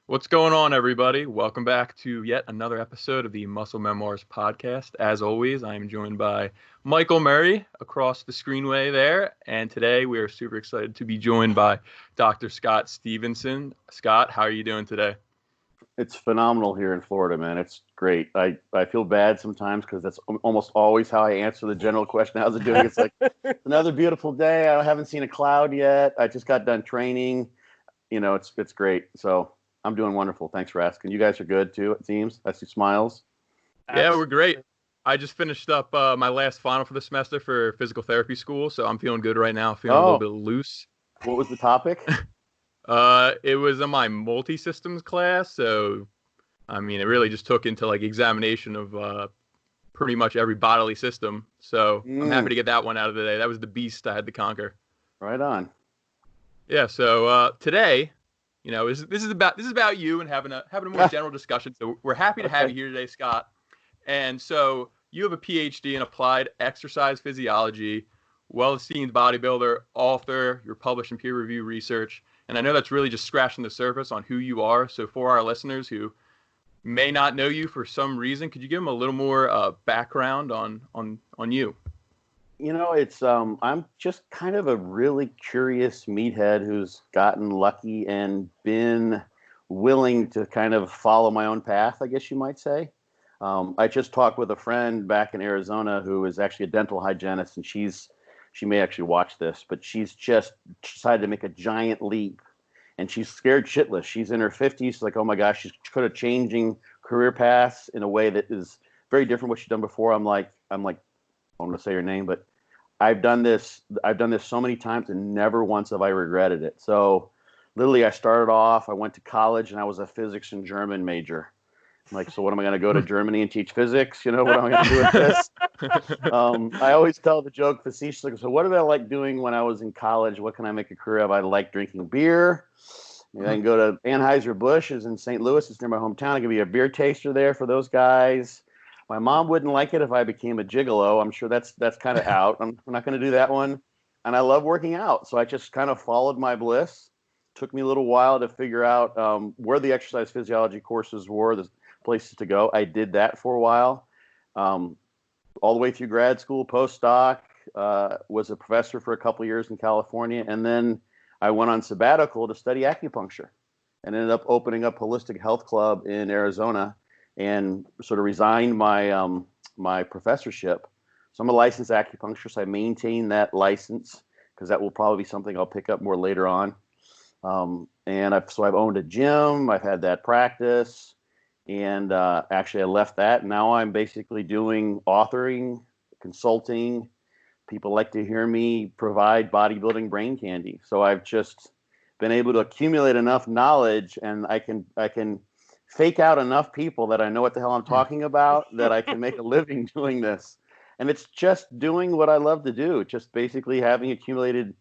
What's going on, everybody? Welcome back to yet another episode of the Muscle Memoirs podcast. As always, I am joined by Michael Murray across the screenway there, and today we are super excited to be joined by Dr. Scott Stevenson. Scott, how are you doing today? It's phenomenal here in Florida, man. It's great. I feel bad sometimes because that's almost always how I answer the general question. How's it doing? It's like another beautiful day. I haven't seen a cloud yet. I just got done training. It's great. So I'm doing wonderful. Thanks for asking. You guys are good too, it seems. I see smiles. Yeah, we're great. I just finished up my last final for the semester for physical therapy school, so I'm feeling good right now. Feeling a little bit loose. What was the topic? It was in my multi-systems class, so I mean, it really just took into like examination of pretty much every bodily system. So I'm happy to get that one out of the day. That was the beast I had to conquer. Right on. Yeah. So today, this is about you and having a more general discussion. So we're happy to have you here today, Scott. And so you have a PhD in applied exercise physiology, well-esteemed bodybuilder, author. You're published in peer-reviewed research. And I know that's really just scratching the surface on who you are. So for our listeners who may not know you for some reason, could you give them a little more background on you? I'm just kind of a really curious meathead who's gotten lucky and been willing to kind of follow my own path, I guess you might say. I just talked with a friend back in Arizona who is actually a dental hygienist, and she may actually watch this, but she's just decided to make a giant leap, and she's scared shitless. She's in her 50s. She's like, oh my gosh, she's kind of changing career paths in a way that is very different from what she's done before. I'm like, I don't want to say her name, but I've done this so many times and never once have I regretted it. So literally I started off, I went to college and I was a physics and German major. I'm like, so what am I going to go to Germany and teach physics? What am I going to do with this? I always tell the joke facetiously. So what did I like doing when I was in college? What can I make a career of? I like drinking beer. And I can go to Anheuser-Busch is in St. Louis. It's near my hometown. I can be a beer taster there for those guys. My mom wouldn't like it if I became a gigolo. I'm sure that's kind of out. I'm not going to do that one. And I love working out. So I just kind of followed my bliss. Took me a little while to figure out where the exercise physiology courses were, the places to go. I did that for a while. All the way through grad school, postdoc, was a professor for a couple of years in California. And then I went on sabbatical to study acupuncture and ended up opening up Holistic Health Club in Arizona and sort of resigned my professorship. So I'm a licensed acupuncturist. I maintain that license because that will probably be something I'll pick up more later on. And I've owned a gym. I've had that practice. And actually, I left that. Now I'm basically doing authoring, consulting. People like to hear me provide bodybuilding brain candy. So I've just been able to accumulate enough knowledge, and I can fake out enough people that I know what the hell I'm talking about, that I can make a living doing this. And it's just doing what I love to do. Just basically having accumulated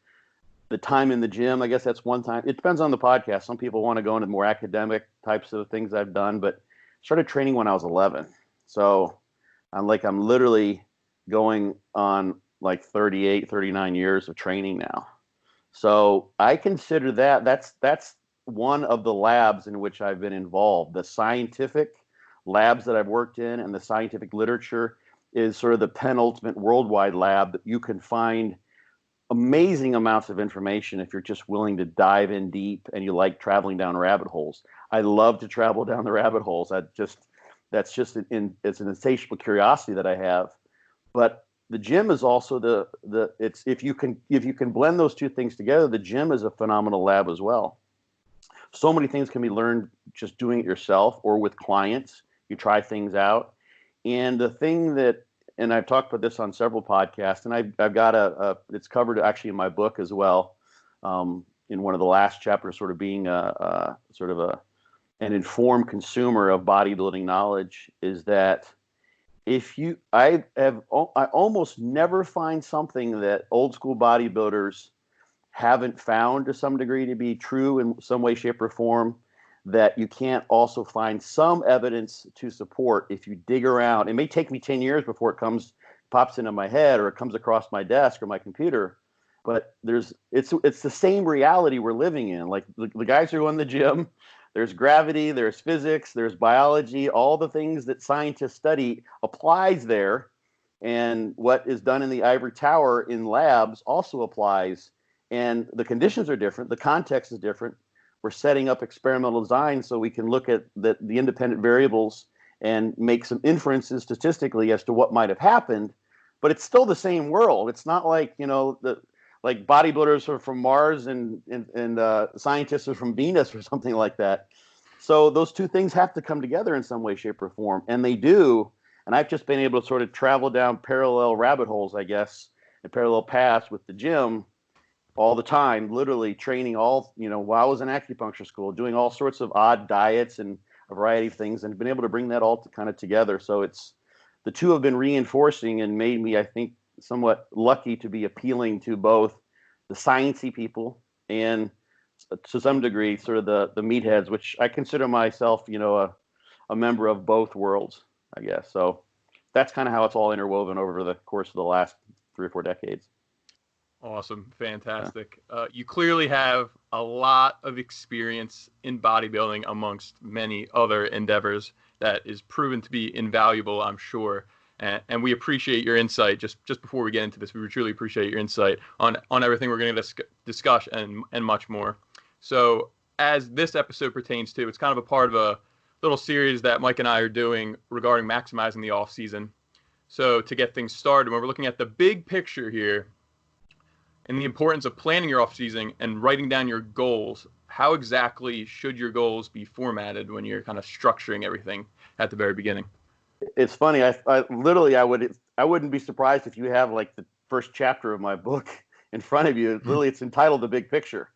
the time in the gym. I guess that's one time. It depends on the podcast. Some people want to go into more academic types of things I've done, but started training when I was 11. So I'm literally going on like 38, 39 years of training now. So I consider that's one of the labs in which I've been involved. The scientific labs that I've worked in and the scientific literature is sort of the penultimate worldwide lab that you can find amazing amounts of information if you're just willing to dive in deep and you like traveling down rabbit holes. I love to travel down the rabbit holes. It's an insatiable curiosity that I have. But the gym is also if you can blend those two things together, the gym is a phenomenal lab as well. So many things can be learned just doing it yourself or with clients. You try things out. And the thing that, and I've talked about this on several podcasts, and I've got it's covered actually in my book as well, in one of the last chapters, sort of being an informed consumer of bodybuilding knowledge, is that I almost never find something that old school bodybuilders haven't found to some degree to be true in some way, shape, or form, that you can't also find some evidence to support if you dig around. It may take me 10 years before it pops into my head or it comes across my desk or my computer, but it's the same reality we're living in. Like the guys who go in the gym, There's gravity, there's physics, there's biology, all the things that scientists study applies there. And what is done in the ivory tower in labs also applies. And the conditions are different. The context is different. We're setting up experimental design so we can look at the independent variables and make some inferences statistically as to what might have happened. But it's still the same world. It's not like, like bodybuilders are from Mars and scientists are from Venus or something like that. So those two things have to come together in some way, shape, or form. And they do. And I've just been able to sort of travel down parallel rabbit holes, I guess, and parallel paths with the gym all the time, literally training while I was in acupuncture school, doing all sorts of odd diets and a variety of things, and been able to bring that all kind of together. So the two have been reinforcing and made me, I think, somewhat lucky to be appealing to both the sciencey people and, to some degree, sort of the meatheads, which I consider myself, a member of both worlds, I guess. So that's kind of how it's all interwoven over the course of the last 3 or 4 decades. Awesome. Fantastic. Yeah. You clearly have a lot of experience in bodybuilding amongst many other endeavors that is proven to be invaluable, I'm sure. And we appreciate your insight. Just before we get into this, we truly appreciate your insight on everything we're going to discuss and much more. So as this episode pertains to, it's kind of a part of a little series that Mike and I are doing regarding maximizing the off season. So to get things started, when we're looking at the big picture here, and the importance of planning your off-season and writing down your goals, how exactly should your goals be formatted when you're kind of structuring everything at the very beginning? It's funny. I literally, I wouldn't be surprised if you have like the first chapter of my book in front of you. Literally, it's entitled "The Big Picture,"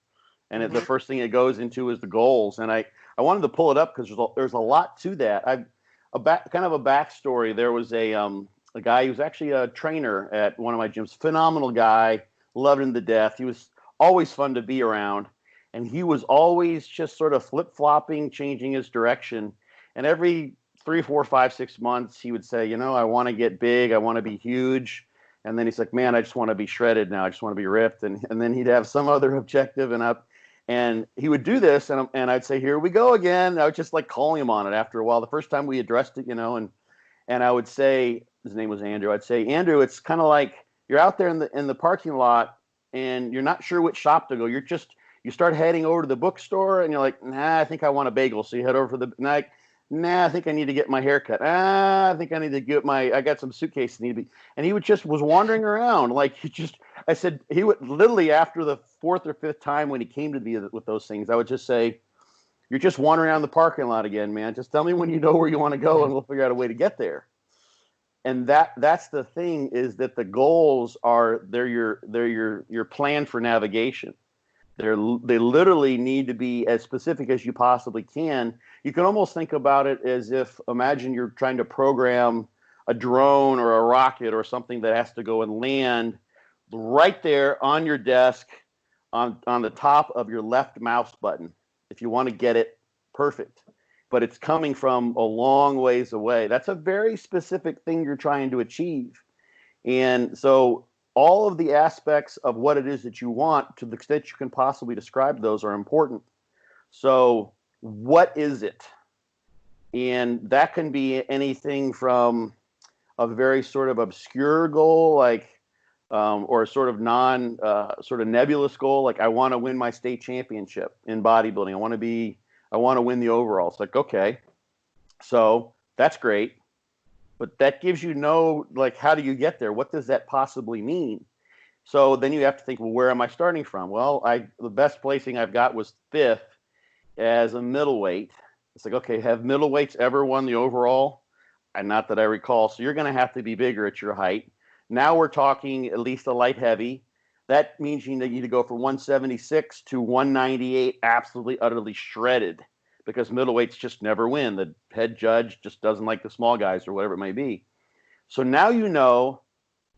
and the first thing it goes into is the goals. And I wanted to pull it up because there's a lot to that. Kind of a backstory. There was a guy who was actually a trainer at one of my gyms. Phenomenal guy. Loved him to death. He was always fun to be around. And he was always just sort of flip-flopping, changing his direction. And every 3, 4, 5, 6 months, he would say, I want to get big. I want to be huge. And then he's like, man, I just want to be shredded now. I just want to be ripped. And then he'd have some other objective and he would do this. And I'd say, here we go again. And I would just like calling him on it after a while. The first time we addressed it, and I would say, his name was Andrew. I'd say, Andrew, it's kind of like, you're out there in the parking lot and you're not sure which shop to go. You start heading over to the bookstore and you're like, nah, I think I want a bagel. So you head over for nah, I think I need to get my hair cut. I think I need to get I got some suitcases need to be. And he was wandering around. Like I said, he would literally after the 4th or 5th time when he came to me with those things, I would just say, you're just wandering around the parking lot again, man. Just tell me when you know where you want to go and we'll figure out a way to get there. And that's the thing is that the goals they're your plan for navigation. They literally need to be as specific as you possibly can. You can almost think about it as imagine you're trying to program a drone or a rocket or something that has to go and land right there on your desk on the top of your left mouse button. If you want to get it perfect. But it's coming from a long ways away. That's a very specific thing you're trying to achieve. And so all of the aspects of what it is that you want, to the extent you can possibly describe those, are important. So what is it? And that can be anything from a very sort of obscure goal, like, or a sort of sort of nebulous goal, like I want to win my state championship in bodybuilding. I want to win the overall. It's like, okay, so that's great. But that gives you how do you get there? What does that possibly mean? So then you have to think, well, where am I starting from? Well, the best placing I've got was 5th as a middleweight. It's like, okay, have middleweights ever won the overall? And not that I recall. So you're going to have to be bigger at your height. Now we're talking at least a light heavy. That means you need to go from 176 to 198, absolutely, utterly shredded, because middleweights just never win. The head judge just doesn't like the small guys or whatever it may be. So now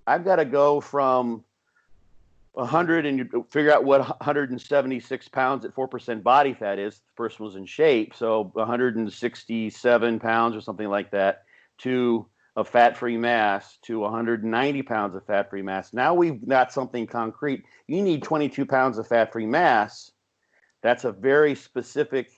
I've got to go from 100 and you figure out what 176 pounds at 4% body fat is. The person was in shape, so 167 pounds or something like that to of fat-free mass to 190 pounds of fat-free mass. Now we've got something concrete. You need 22 pounds of fat-free mass. That's a very specific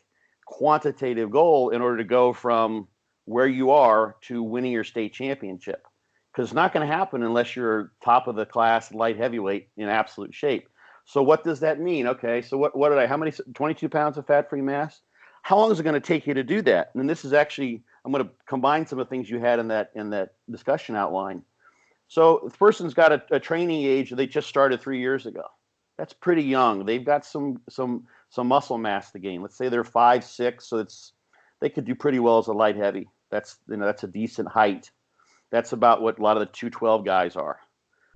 quantitative goal in order to go from where you are to winning your state championship. Because it's not going to happen unless you're top of the class light heavyweight in absolute shape. So what does that mean? Okay, so how many, 22 pounds of fat-free mass? How long is it going to take you to do that? And this is actually, I'm going to combine some of the things you had in that discussion outline. So the person's got a training age, they just started 3 years ago. That's pretty young. They've got some muscle mass to gain. Let's say they're 5'6", so they could do pretty well as a light heavy. That's a decent height. That's about what a lot of the 212 guys are.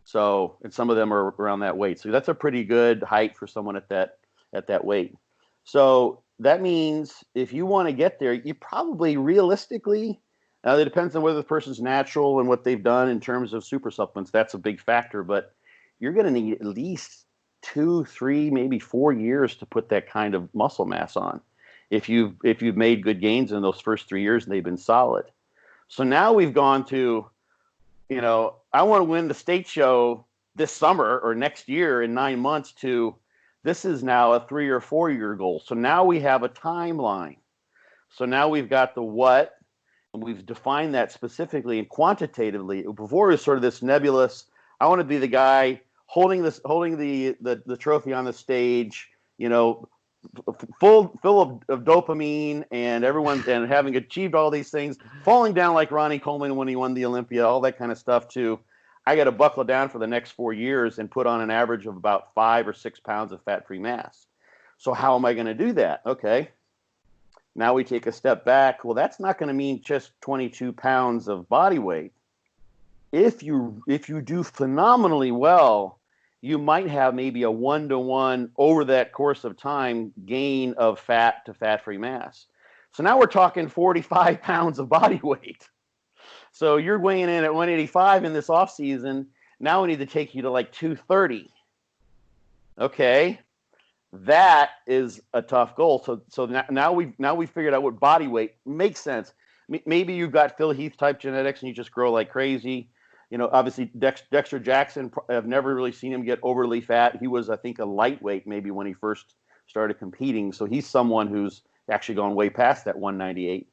So, and some of them are around that weight. So that's a pretty good height for someone at that weight. So that means if you want to get there, you probably realistically, it depends on whether the person's natural and what they've done in terms of super supplements. That's a big factor, but you're going to need at least 2, 3, maybe 4 years to put that kind of muscle mass on. If you've made good gains in those first 3 years and they've been solid. So now we've gone to, I want to win the state show this summer or next year in 9 months to, this is now a 3 or 4 year goal. So now we have a timeline. So now we've got the what, and we've defined that specifically and quantitatively. Before it was sort of this nebulous, I want to be the guy holding the trophy on the stage, full of dopamine and and having achieved all these things, falling down like Ronnie Coleman when he won the Olympia, all that kind of stuff too. I got to buckle down for the next 4 years and put on an average of about 5 or 6 pounds of fat-free mass. So how am I going to do that? Okay. Now we take a step back. Well, that's not going to mean just 22 pounds of body weight. If you do phenomenally well, you might have maybe a 1-to-1 over that course of time gain of fat to fat-free mass. So now we're talking 45 pounds of body weight. So you're weighing in at 185 in this off season. Now we need to take you to like 230. Okay, that is a tough goal. So now we've figured out what body weight makes sense. Maybe you've got Phil Heath type genetics and you just grow like crazy. Obviously Dexter Jackson, I've never really seen him get overly fat. He was, I think, a lightweight maybe when he first started competing. So he's someone who's actually gone way past that 198.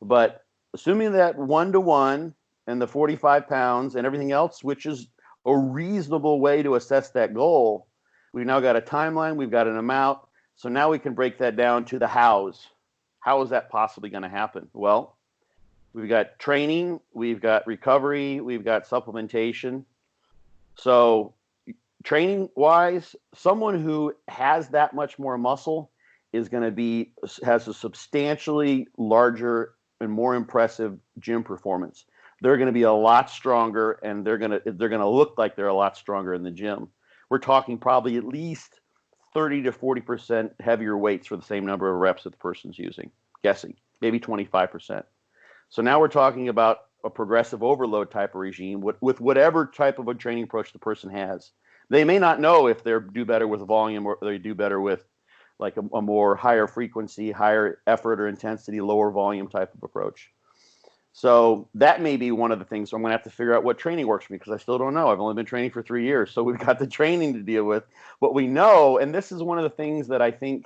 But assuming that 1-to-1 and the 45 pounds and everything else, which is a reasonable way to assess that goal, we've now got a timeline, we've got an amount. So now we can break that down to the hows. How is that possibly going to happen? Well, we've got training, we've got recovery, we've got supplementation. So training-wise, someone who has that much more muscle has a substantially larger and more impressive gym performance. They're going to be a lot stronger, and they're going to look like they're a lot stronger in the gym. We're talking probably at least 30 to 40% heavier weights for the same number of reps that the person's using. Guessing, maybe 25%. So now we're talking about a progressive overload type of regime with whatever type of a training approach the person has. They may not know if they do better with volume or they do better with like a more higher frequency, higher effort or intensity, lower volume type of approach. So that may be one of the things. I'm going to have to figure out what training works for me because I still don't know. I've only been training for 3 years. So we've got the training to deal with. What we know, and this is one of the things that I think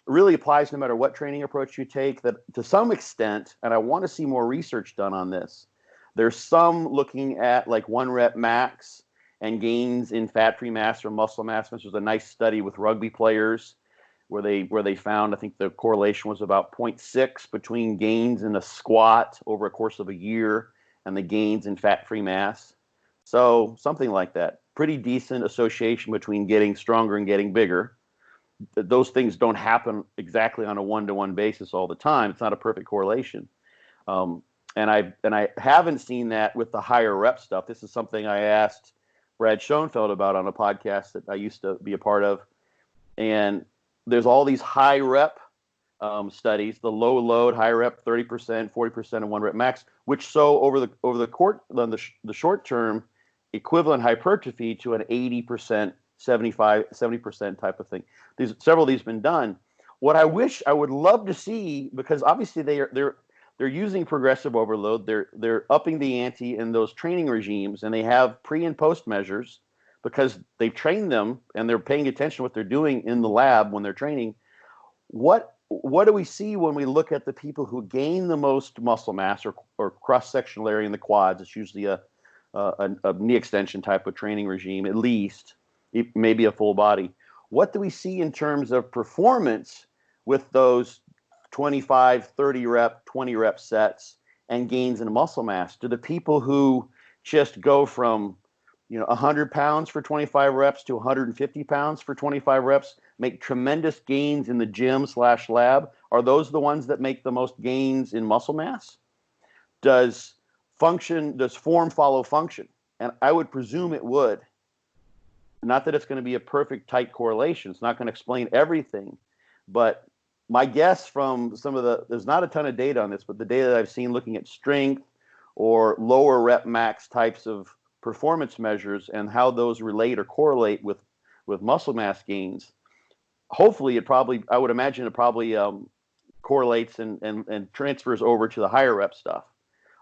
really applies no matter what training approach you take, that to some extent, and I want to see more research done on this, there's some looking at like 1 rep max and gains in fat-free mass or muscle mass. This was a nice study with rugby players where they found, I think the correlation was about 0.6 between gains in a squat over a course of a year and the gains in fat-free mass. So something like that. Pretty decent association between getting stronger and getting bigger. Those things don't happen exactly on a 1-to-1 basis all the time. It's not a perfect correlation. And I haven't seen that with the higher rep stuff. This is something I asked Brad Schoenfeld about on a podcast that I used to be a part of. And there's all these high rep studies, the low load, high rep, 30%, 40% and 1 rep max, which over the short term equivalent hypertrophy to an 80%, 70% type of thing. Several of these been done. What I would love to see, because obviously they're using progressive overload, they're upping the ante in those training regimes, and they have pre and post measures because they train them and they're paying attention to what they're doing in the lab when they're training. What what do we see when we look at the people who gain the most muscle mass or cross-sectional area in the quads? It's usually a knee extension type of training regime, at least, maybe a full body. What do we see in terms of performance with those 25, 30 rep, 20 rep sets and gains in muscle mass? Do the people who just go from 100 pounds for 25 reps to 150 pounds for 25 reps make tremendous gains in the gym/lab? Are those the ones that make the most gains in muscle mass? Does form follow function? And I would presume it would. Not that it's going to be a perfect tight correlation. It's not going to explain everything. But my guess from there's not a ton of data on this, but the data that I've seen looking at strength or lower rep max types of performance measures and how those relate or correlate with muscle mass gains, hopefully I would imagine it probably correlates and transfers over to the higher rep stuff.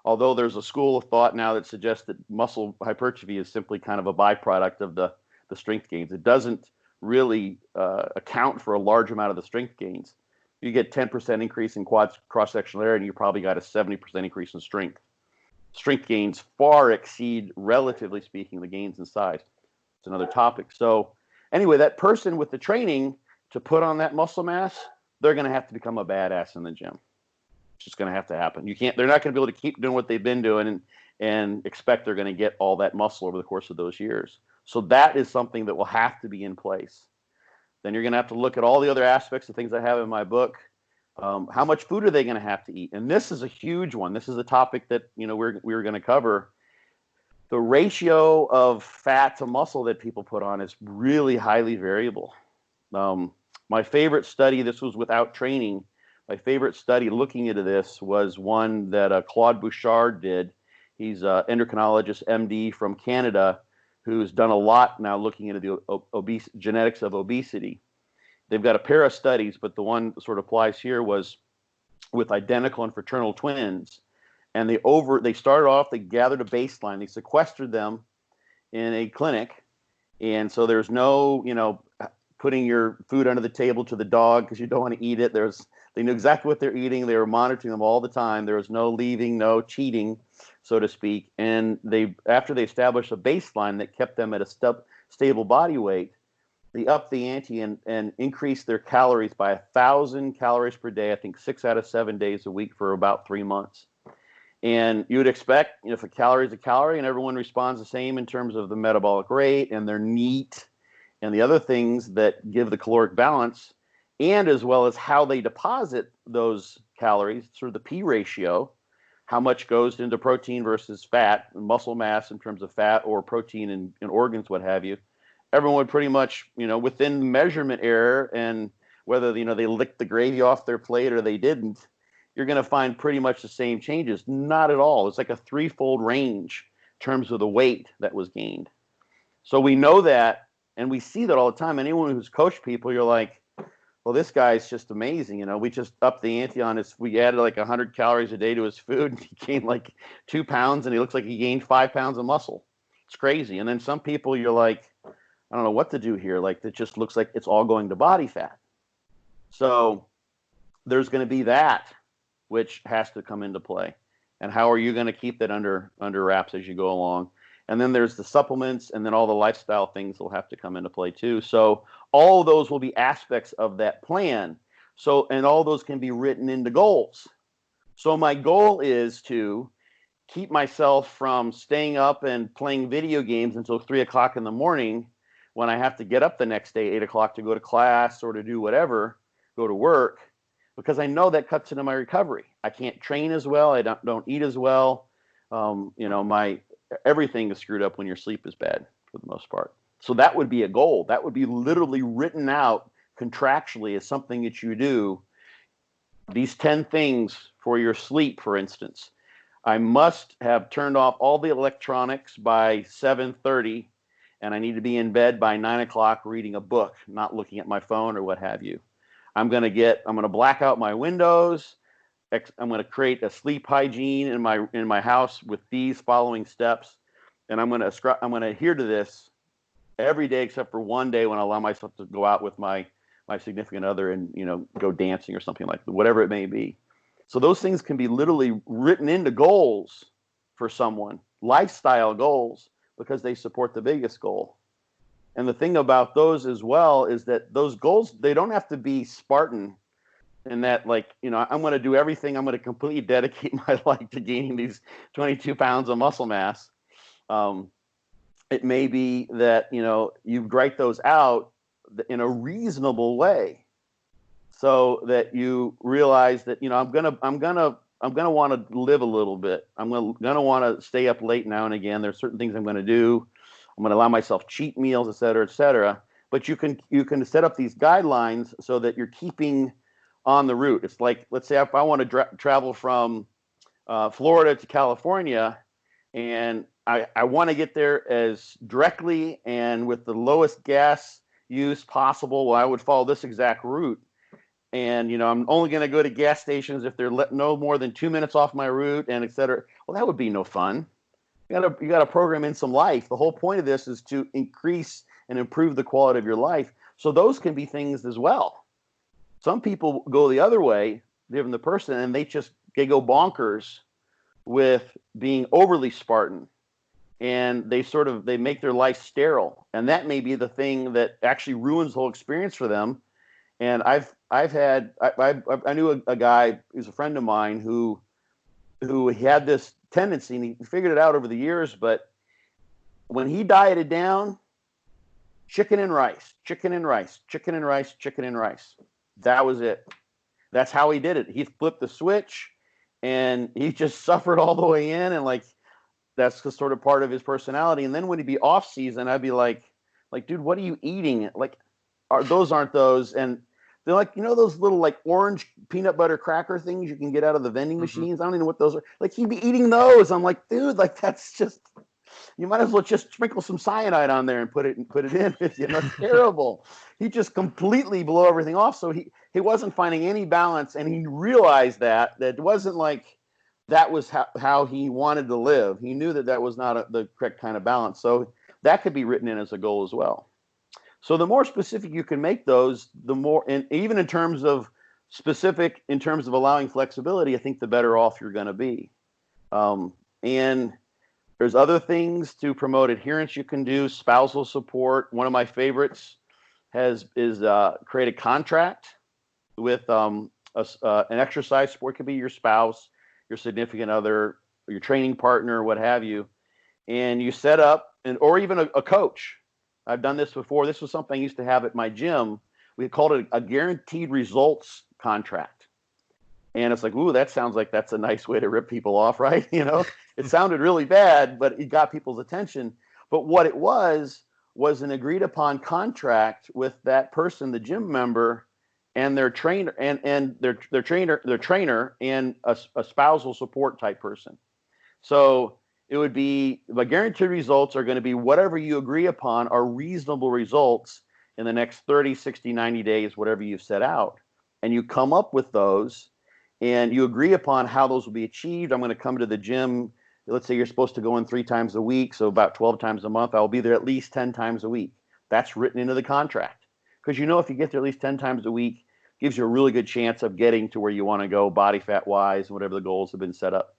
Although there's a school of thought now that suggests that muscle hypertrophy is simply kind of a byproduct of the strength gains. It doesn't really account for a large amount of the strength gains. You get 10% increase in quads cross-sectional area, and you probably got a 70% increase in strength. Strength gains far exceed, relatively speaking, the gains in size. It's another topic. So anyway, that person with the training to put on that muscle mass, they're going to have to become a badass in the gym. It's just going to have to happen. They're not going to be able to keep doing what they've been doing and expect they're going to get all that muscle over the course of those years. So that is something that will have to be in place. Then you're going to have to look at all the other aspects of things I have in my book. How much food are they going to have to eat? And this is a huge one. This is a topic that we're going to cover. The ratio of fat to muscle that people put on is really highly variable. My favorite study, this was without training. My favorite study looking into this was one that Claude Bouchard did. He's an endocrinologist, MD from Canada, who's done a lot now looking into the genetics of obesity. They've got a pair of studies, but the one that sort of applies here was with identical and fraternal twins. And they started off, they gathered a baseline, they sequestered them in a clinic. And so there's no, putting your food under the table to the dog because you don't want to eat it. They knew exactly what they're eating. They were monitoring them all the time. There was no leaving, no cheating, so to speak. And after they established a baseline that kept them at a stable body weight, they upped the ante and increased their calories by 1,000 calories per day, I think 6 out of 7 days a week for about 3 months. And you would expect, if a calorie is a calorie and everyone responds the same in terms of the metabolic rate and their NEAT and the other things that give the caloric balance, and as well as how they deposit those calories, sort of the P ratio, how much goes into protein versus fat, muscle mass in terms of fat or protein in organs, what have you. Everyone would pretty much, within measurement error, and whether, they licked the gravy off their plate or they didn't, you're going to find pretty much the same changes. Not at all. It's like a threefold range in terms of the weight that was gained. So we know that, and we see that all the time. Anyone who's coached people, you're like, well, this guy's just amazing. We just upped the ante on his, we added like 100 calories a day to his food, and he gained like 2 pounds, and he looks like he gained 5 pounds of muscle. It's crazy. And then some people, you're like, I don't know what to do here. Like, it just looks like it's all going to body fat. So there's going to be that, which has to come into play. And how are you going to keep that under wraps as you go along? And then there's the supplements, and then all the lifestyle things will have to come into play too. So all of those will be aspects of that plan. So, and all those can be written into goals. So my goal is to keep myself from staying up and playing video games until 3 o'clock in the morning when I have to get up the next day, 8 o'clock, to go to class or to do whatever, go to work, because I know that cuts into my recovery. I can't train as well. I don't eat as well. Everything is screwed up when your sleep is bad for the most part. So that would be a goal. That would be literally written out contractually as something that you do. These 10 things for your sleep, for instance. I must have turned off all the electronics by 7:30, and I need to be in bed by 9 o'clock reading a book, not looking at my phone or what have you. I'm going to black out my windows. I'm going to create a sleep hygiene in my house with these following steps, and I'm going to adhere to this every day except for one day when I allow myself to go out with my my significant other and, go dancing or something like that, whatever it may be. So those things can be literally written into goals for someone, lifestyle goals, because they support the biggest goal. And the thing about those as well is that those goals, they don't have to be Spartan in that, I'm going to do everything. I'm going to completely dedicate my life to gaining these 22 pounds of muscle mass. It may be that, you write those out in a reasonable way so that you realize that, I'm going to want to live a little bit. I'm going to want to stay up late now and again. There's certain things I'm going to do. I'm going to allow myself cheat meals, et cetera, et cetera. But you can set up these guidelines so that you're keeping on the route. It's like, let's say if I want to travel from Florida to California, and I want to get there as directly and with the lowest gas use possible, well, I would follow this exact route. And, I'm only going to go to gas stations if they're no more than 2 minutes off my route, and et cetera. Well, that would be no fun. You got to program in some life. The whole point of this is to increase and improve the quality of your life. So those can be things as well. Some people go the other way, given the person, and they go bonkers with being overly Spartan, and they make their life sterile, and that may be the thing that actually ruins the whole experience for them. And I knew a guy who's a friend of mine who had this tendency, and he figured it out over the years, but when he dieted down, chicken and rice, chicken and rice, chicken and rice, chicken and rice. That was it. That's how he did it. He flipped the switch, and he just suffered all the way in, and that's the sort of part of his personality. And then when he'd be off season, I'd be like, dude, what are you eating? Aren't those? And they're like, those little orange peanut butter cracker things you can get out of the vending machines. I don't even know what those are. He'd be eating those. I'm like, dude, that's just, you might as well just sprinkle some cyanide on there and put it in. It's terrible. He just completely blew everything off. So he wasn't finding any balance, and he realized that it wasn't that was how he wanted to live. He knew that was not the correct kind of balance. So that could be written in as a goal as well. So the more specific you can make those, the more, and even in terms of specific, in terms of allowing flexibility, I think the better off you're going to be. And there's other things to promote adherence you can do. Spousal support. One of my favorites is create a contract with an exercise sport. It could be your spouse, your significant other, your training partner, what have you. And you set up, or even a coach. I've done this before. This was something I used to have at my gym. We called it a guaranteed results contract. And it's like, ooh, that sounds like that's a nice way to rip people off, right? It sounded really bad, but it got people's attention. But what it was an agreed upon contract with that person, the gym member, and their trainer, and their trainer, and a spousal support type person. So it would be the guaranteed results are going to be whatever you agree upon are reasonable results in the next 30, 60, 90 days, whatever you've set out. And you come up with those, and you agree upon how those will be achieved. I'm going to come to the gym. Let's say you're supposed to go in 3 times a week, so about 12 times a month. I'll be there at least 10 times a week. That's written into the contract. Because if you get there at least 10 times a week, it gives you a really good chance of getting to where you want to go body fat wise, and whatever the goals have been set up.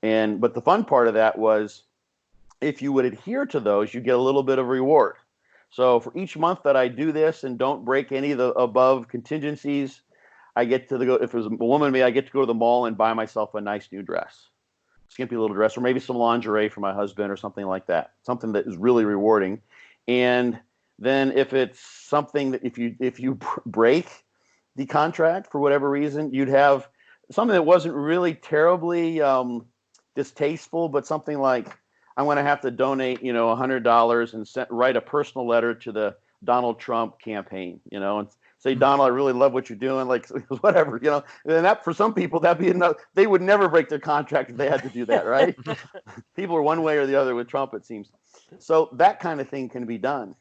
But the fun part of that was, if you would adhere to those, you get a little bit of reward. So for each month that I do this and don't break any of the above contingencies, I get to go. If it was a woman, I get to go to the mall and buy myself a nice new dress, skimpy little dress, or maybe some lingerie for my husband or something like that. Something that is really rewarding. And then if it's something that if you break the contract for whatever reason, you'd have something that wasn't really terribly distasteful, but something like, I'm going to have to donate, $100 and write a personal letter to the Donald Trump campaign, and say, Donald, I really love what you're doing, whatever, and that, for some people, that'd be enough. They would never break their contract if they had to do that, right? People are one way or the other with Trump, it seems. So that kind of thing can be done.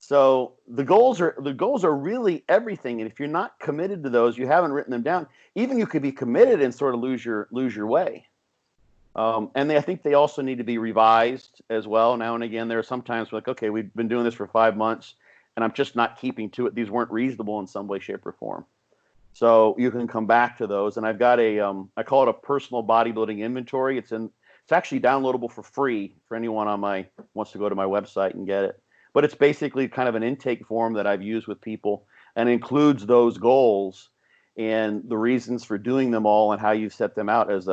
So the goals are really everything, and if you're not committed to those, you haven't written them down. Even you could be committed and sort of lose your way. And I think they also need to be revised as well. Now and again, there are sometimes okay, we've been doing this for 5 months. and I'm just not keeping to it. These weren't reasonable in some way, shape, or form. So you can come back to those. And I've got I call it a personal bodybuilding inventory. It's actually downloadable for free for anyone wants to go to my website and get it. But it's basically kind of an intake form that I've used with people and includes those goals and the reasons for doing them all and how you set them out as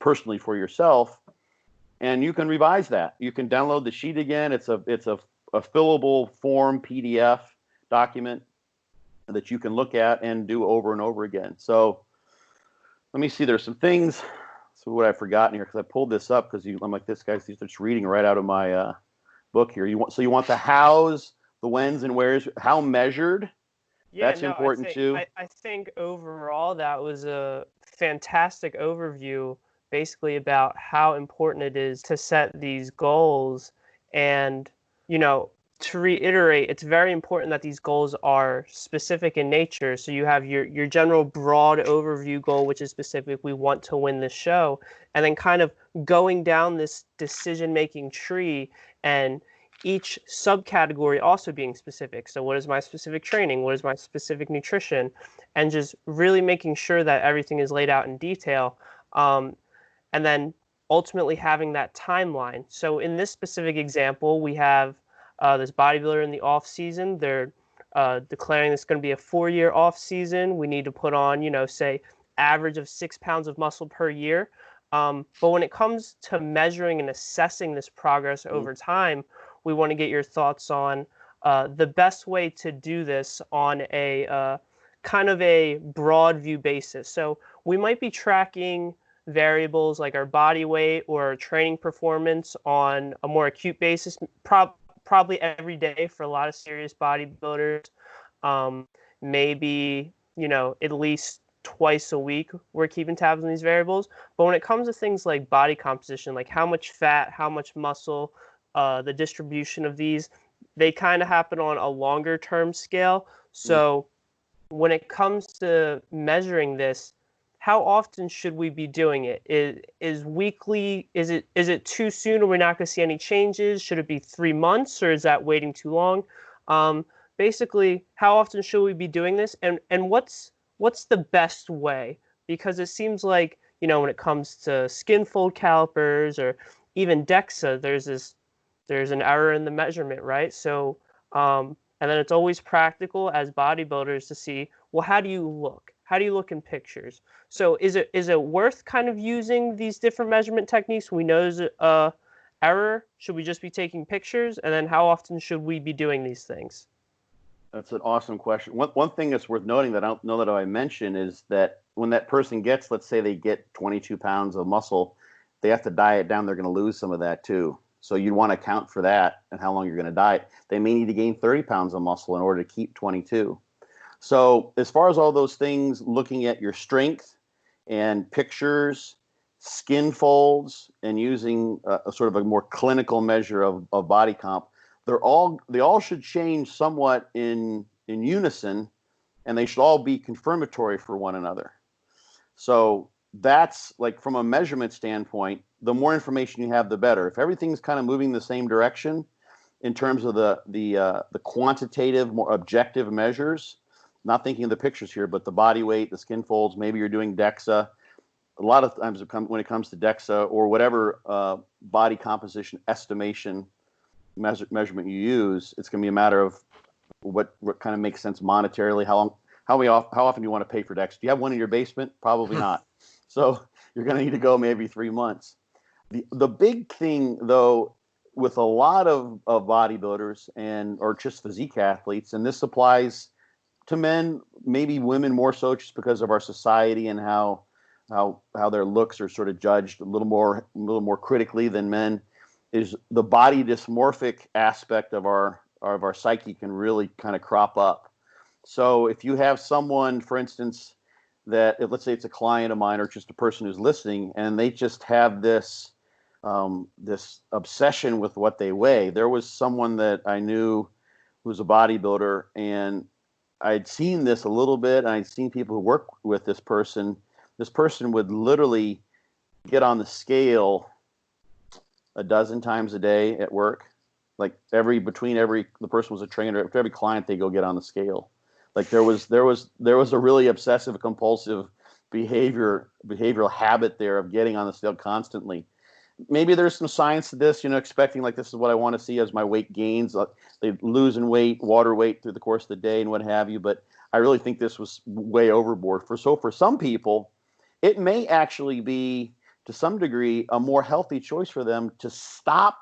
personally for yourself. And you can revise that. You can download the sheet again. It's a fillable form PDF document that you can look at and do over and over again. So let me see. There's some things. So what I've forgotten here, because I pulled this up because I'm like, this guy's just reading right out of my book here. You want the hows, the whens and wheres, how measured. Yeah, that's important too. I think overall that was a fantastic overview, basically about how important it is to set these goals. And, to reiterate, it's very important that these goals are specific in nature. So you have your general broad overview goal, which is specific. We want to win the show. And then kind of going down this decision-making tree and each subcategory also being specific. So what is my specific training? What is my specific nutrition? And just really making sure that everything is laid out in detail. And then ultimately having that timeline. So in this specific example, we have this bodybuilder in the off season. They're declaring this is going to be a 4-year off season. We need to put on, say, average of 6 pounds of muscle per year. But when it comes to measuring and assessing this progress over time, we want to get your thoughts on the best way to do this on a kind of a broad view basis. So we might be tracking variables like our body weight or training performance on a more acute basis, probably every day for a lot of serious bodybuilders. Maybe, at least twice a week we're keeping tabs on these variables. But when it comes to things like body composition, like how much fat, how much muscle, the distribution of these, they kind of happen on a longer term scale. So when it comes to measuring this, how often should we be doing it? Is weekly, is it too soon or we're not going to see any changes? Should it be 3 months or is that waiting too long? Basically, how often should we be doing this? And what's the best way? Because it seems like, when it comes to skin fold calipers or even DEXA, there's an error in the measurement, right? So, and then it's always practical as bodybuilders to see, well, how do you look? How do you look in pictures? So is it worth kind of using these different measurement techniques? We know there's an error. Should we just be taking pictures? And then how often should we be doing these things? That's an awesome question. One thing that's worth noting that I don't know that I mentioned is that when that person gets, let's say they get 22 pounds of muscle, they have to diet down. They're going to lose some of that too. So you'd want to account for that and how long you're going to diet. They may need to gain 30 pounds of muscle in order to keep 22. So as far as all those things, looking at your strength and pictures, skin folds, and using a sort of a more clinical measure of body comp, they all should change somewhat in unison, and they should all be confirmatory for one another. So that's like from a measurement standpoint, the more information you have, the better. If everything's kind of moving the same direction in terms of the quantitative, more objective measures, not thinking of the pictures here, but the body weight, the skin folds, maybe you're doing DEXA. A lot of times when it comes to DEXA or whatever body composition estimation measurement you use, it's going to be a matter of what kind of makes sense monetarily. How often do you want to pay for DEXA? Do you have one in your basement? Probably not. So you're going to need to go maybe 3 months. The big thing, though, with a lot of bodybuilders or just physique athletes, and this applies to men, maybe women more so, just because of our society and how their looks are sort of judged a little more critically than men, is the body dysmorphic aspect of our psyche can really kind of crop up. So if you have someone, for instance, let's say it's a client of mine or just a person who's listening, and they just have this obsession with what they weigh. There was someone that I knew who was a bodybuilder, and I'd seen this a little bit, and I'd seen people who work with this person. This person would literally get on the scale a dozen times a day at work, Like the person was a trainer, after every client they go get on the scale. Like there was a really obsessive compulsive behavioral habit there of getting on the scale constantly. Maybe there's some science to this, expecting like this is what I want to see as my weight gains. They lose in weight, water weight through the course of the day and what have you. But I really think this was way overboard. For some people, it may actually be to some degree a more healthy choice for them to stop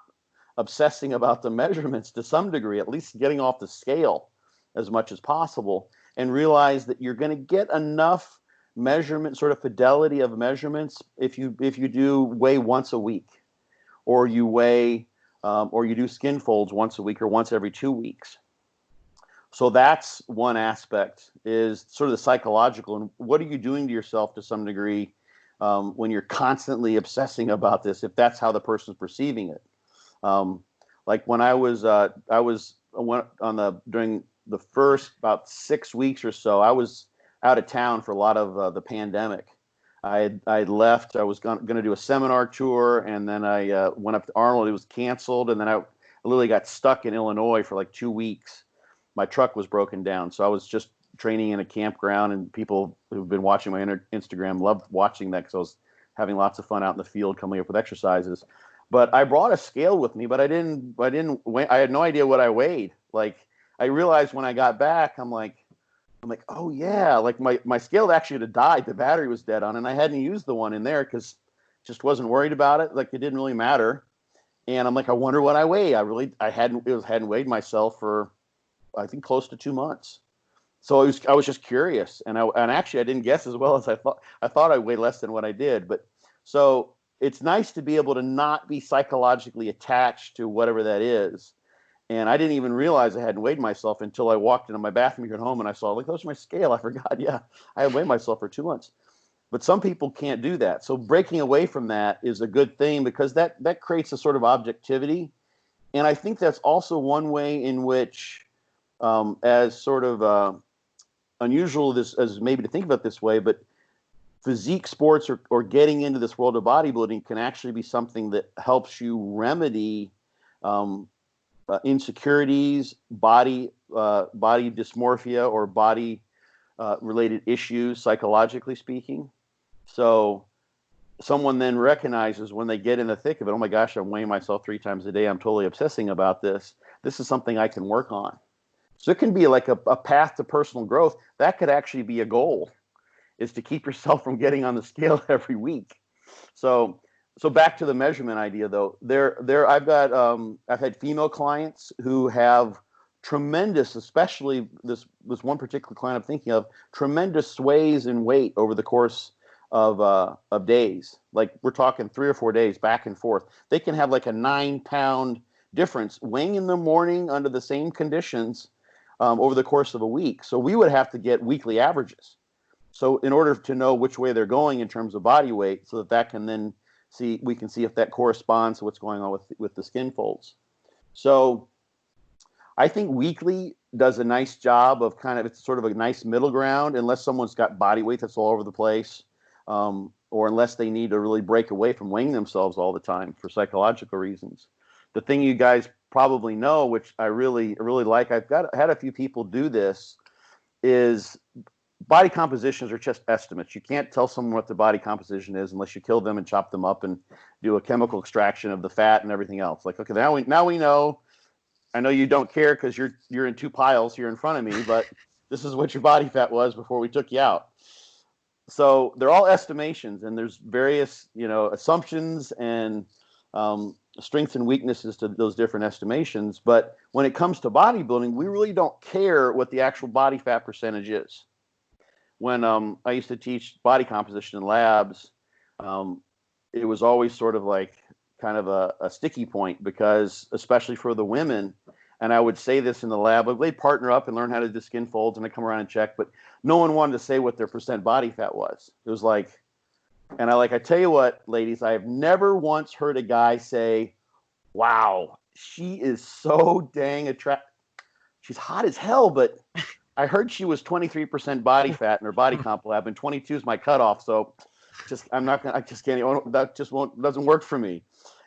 obsessing about the measurements to some degree, at least getting off the scale as much as possible, and realize that you're going to get enough measurement, sort of fidelity of measurements, if you do weigh once a week, or you weigh, or you do skin folds once a week or once every 2 weeks. So that's one aspect, is sort of the psychological, and what are you doing to yourself to some degree when you're constantly obsessing about this, if that's how the person's perceiving it. Like when during the first about 6 weeks or so, I was out of town for a lot of the pandemic. I left. I was going to do a seminar tour, and then I went up to Arnold. It was canceled, and then I literally got stuck in Illinois for like 2 weeks. My truck was broken down, so I was just training in a campground, and people who've been watching my Instagram loved watching that because I was having lots of fun out in the field coming up with exercises. But I brought a scale with me, but I didn't weigh. I had no idea what I weighed. Like I realized when I got back, I'm like, oh yeah, like my scale actually had died. The battery was dead on, and I hadn't used the one in there because just wasn't worried about it. Like it didn't really matter. And I'm like, I wonder what I weigh. I hadn't weighed myself for, I think, close to 2 months. So I was just curious, and actually I didn't guess as well as I thought. I thought I weighed less than what I did, but so it's nice to be able to not be psychologically attached to whatever that is. And I didn't even realize I hadn't weighed myself until I walked into my bathroom here at home and I saw, like, those are my scale. I forgot. Yeah, I had weighed myself for 2 months. But some people can't do that. So breaking away from that is a good thing, because that creates a sort of objectivity. And I think that's also one way in which, as sort of unusual as maybe to think about this way, but physique sports or getting into this world of bodybuilding can actually be something that helps you remedy insecurities, body dysmorphia, or body related issues, psychologically speaking. So someone then recognizes when they get in the thick of it, oh my gosh, I'm weighing myself 3 times a day. I'm totally obsessing about this. This is something I can work on. So it can be like a path to personal growth. That could actually be a goal, is to keep yourself from getting on the scale every week. So back to the measurement idea, though. I've had female clients who have tremendous, especially this one particular client I'm thinking of, tremendous sways in weight over the course of days. Like we're talking 3 or 4 days back and forth. They can have like a 9-pound difference weighing in the morning under the same conditions over the course of a week. So we would have to get weekly averages. So in order to know which way they're going in terms of body weight, so that can then we can see if that corresponds to what's going on with the skin folds. So I think weekly does a nice job of it's sort of a nice middle ground, unless someone's got body weight that's all over the place, or unless they need to really break away from weighing themselves all the time for psychological reasons. The thing you guys probably know, which I really, really like, had a few people do this, is body compositions are just estimates. You can't tell someone what the body composition is unless you kill them and chop them up and do a chemical extraction of the fat and everything else. Like, okay, now we know. I know you don't care because you're in 2 piles here in front of me, but this is what your body fat was before we took you out. So they're all estimations, and there's various assumptions and strengths and weaknesses to those different estimations. But when it comes to bodybuilding, we really don't care what the actual body fat percentage is. When I used to teach body composition in labs, it was always sort of like kind of a sticky point, because especially for the women, and I would say this in the lab, they'd partner up and learn how to do skin folds, and I'd come around and check, but no one wanted to say what their percent body fat was. It was like, and I tell you what, ladies, I have never once heard a guy say, wow, she is so dang attractive. She's hot as hell, but I heard she was 23% body fat in her body comp lab, and 22 is my cutoff. So I just can't, that just doesn't work for me.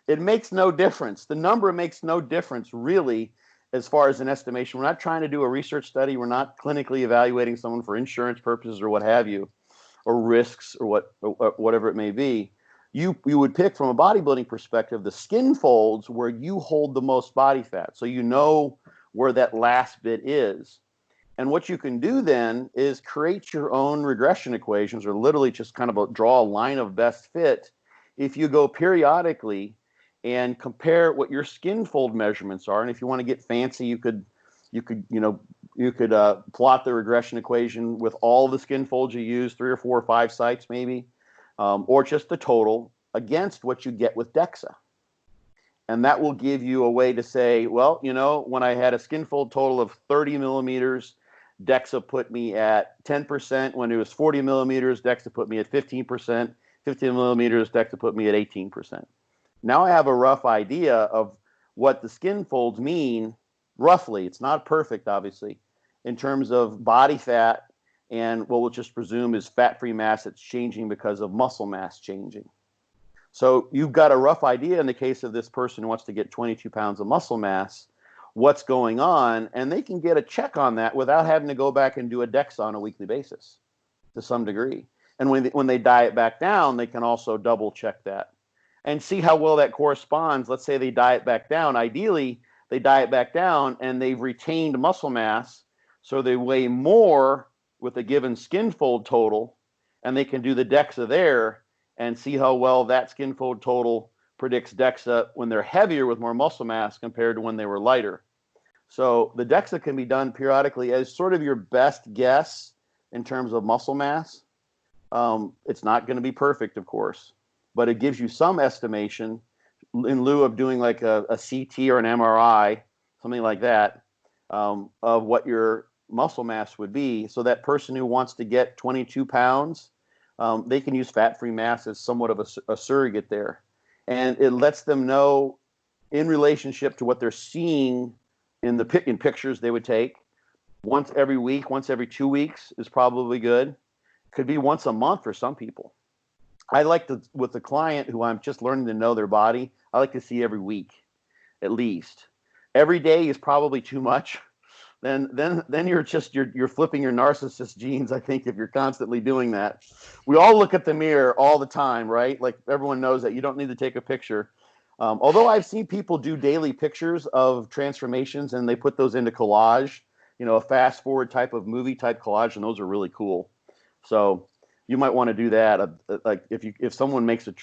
It makes no difference. The number makes no difference, really, as far as an estimation. We're not trying to do a research study. We're not clinically evaluating someone for insurance purposes or what have you, or risks or whatever it may be. You would pick, from a bodybuilding perspective, the skin folds where you hold the most body fat. So you know where that last bit is. And what you can do then is create your own regression equations, or literally just kind of draw a line of best fit. If you go periodically and compare what your skin fold measurements are, and if you want to get fancy, you could plot the regression equation with all the skin folds you use, 3 or 4 or 5 sites maybe, or just the total against what you get with DEXA. And that will give you a way to say, well, when I had a skin fold total of 30 millimeters, DEXA put me at 10%. When it was 40 millimeters, DEXA put me at 15%. 15 millimeters, DEXA put me at 18%. Now I have a rough idea of what the skin folds mean, roughly. It's not perfect, obviously, in terms of body fat and what we'll just presume is fat-free mass that's changing because of muscle mass changing. So you've got a rough idea in the case of this person who wants to get 22 pounds of muscle mass, what's going on, and they can get a check on that without having to go back and do a DEXA on a weekly basis to some degree. And when they diet back down, they can also double check that and see how well that corresponds. Let's say they diet back down. Ideally, they diet back down and they've retained muscle mass, so they weigh more with a given skin fold total, and they can do the DEXA there and see how well that skin fold total predicts DEXA when they're heavier with more muscle mass compared to when they were lighter. So the DEXA can be done periodically as sort of your best guess in terms of muscle mass. It's not going to be perfect, of course, but it gives you some estimation in lieu of doing like a CT or an MRI, something like that, of what your muscle mass would be. So that person who wants to get 22 pounds, they can use fat-free mass as somewhat of a surrogate there. And it lets them know in relationship to what they're seeing in pictures they would take. Once every week, once every 2 weeks is probably good. Could be once a month for some people. I like to, with the client who I'm just learning to know their body, I like to see every week, at least. Every day is probably too much. Then you're flipping your narcissist genes, I think, if you're constantly doing that. We all look at the mirror all the time, right? Like everyone knows that you don't need to take a picture. Although I've seen people do daily pictures of transformations and they put those into collage, a fast forward type of movie type collage, and those are really cool. So you might want to do that. Like if someone makes a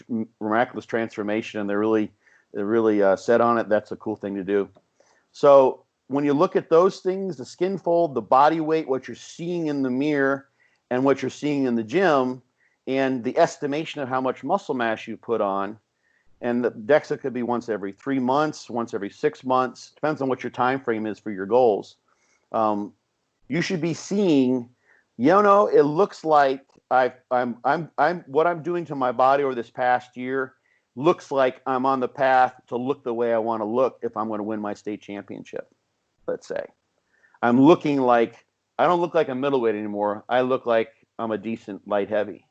miraculous transformation and they're really set on it, that's a cool thing to do. So when you look at those things, the skin fold, the body weight, what you're seeing in the mirror and what you're seeing in the gym, and the estimation of how much muscle mass you put on, and the DEXA could be once every 3 months, once every 6 months, depends on what your time frame is for your goals. You should be seeing, it looks like what I'm doing to my body over this past year looks like I'm on the path to look the way I want to look if I'm going to win my state championship. Let's say I'm looking like, I don't look like a middleweight anymore. I look like I'm a decent light heavy.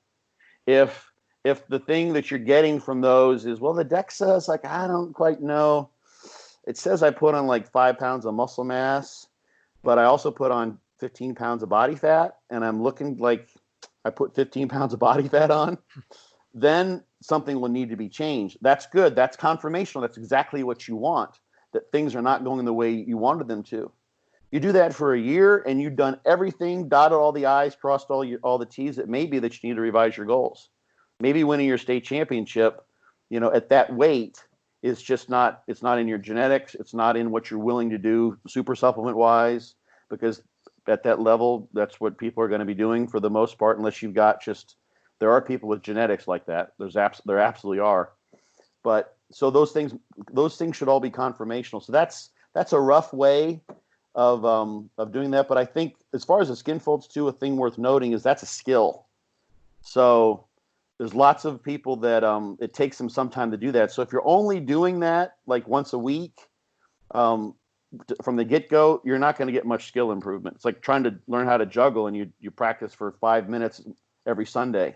If the thing that you're getting from those is, well, the DEXA is like, I don't quite know. It says I put on like 5 pounds of muscle mass, but I also put on 15 pounds of body fat, and I'm looking like I put 15 pounds of body fat on, then something will need to be changed. That's good. That's confirmational. That's exactly what you want, that things are not going the way you wanted them to. You do that for a year and you've done everything, dotted all the I's, crossed all the T's. It may be that you need to revise your goals. Maybe winning your state championship, at that weight is just not, it's not in your genetics. It's not in what you're willing to do super supplement wise, because at that level, that's what people are going to be doing for the most part, unless you've got there are people with genetics like that. There absolutely are. But so those things should all be confirmational. So that's a rough way of doing that. But I think as far as the skin folds too, a thing worth noting is that's a skill. So there's lots of people that it takes them some time to do that. So if you're only doing that like once a week, from the get-go, you're not going to get much skill improvement. It's like trying to learn how to juggle and you practice for 5 minutes every Sunday.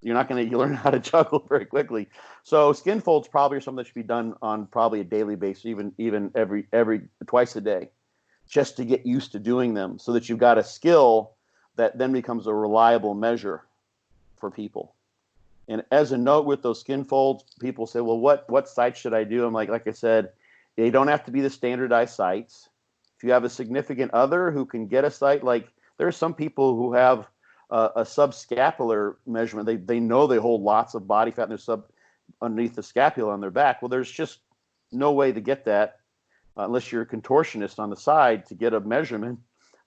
You're not going to learn how to juggle very quickly. So skin folds probably are something that should be done on probably a daily basis, even every twice a day, just to get used to doing them, so that you've got a skill that then becomes a reliable measure for people. And as a note with those skin folds, people say, well, what sites should I do? I'm like I said, they don't have to be the standardized sites. If you have a significant other who can get a site, like there are some people who have a subscapular measurement. They know they hold lots of body fat in their underneath the scapula on their back. Well, there's just no way to get that unless you're a contortionist on the side to get a measurement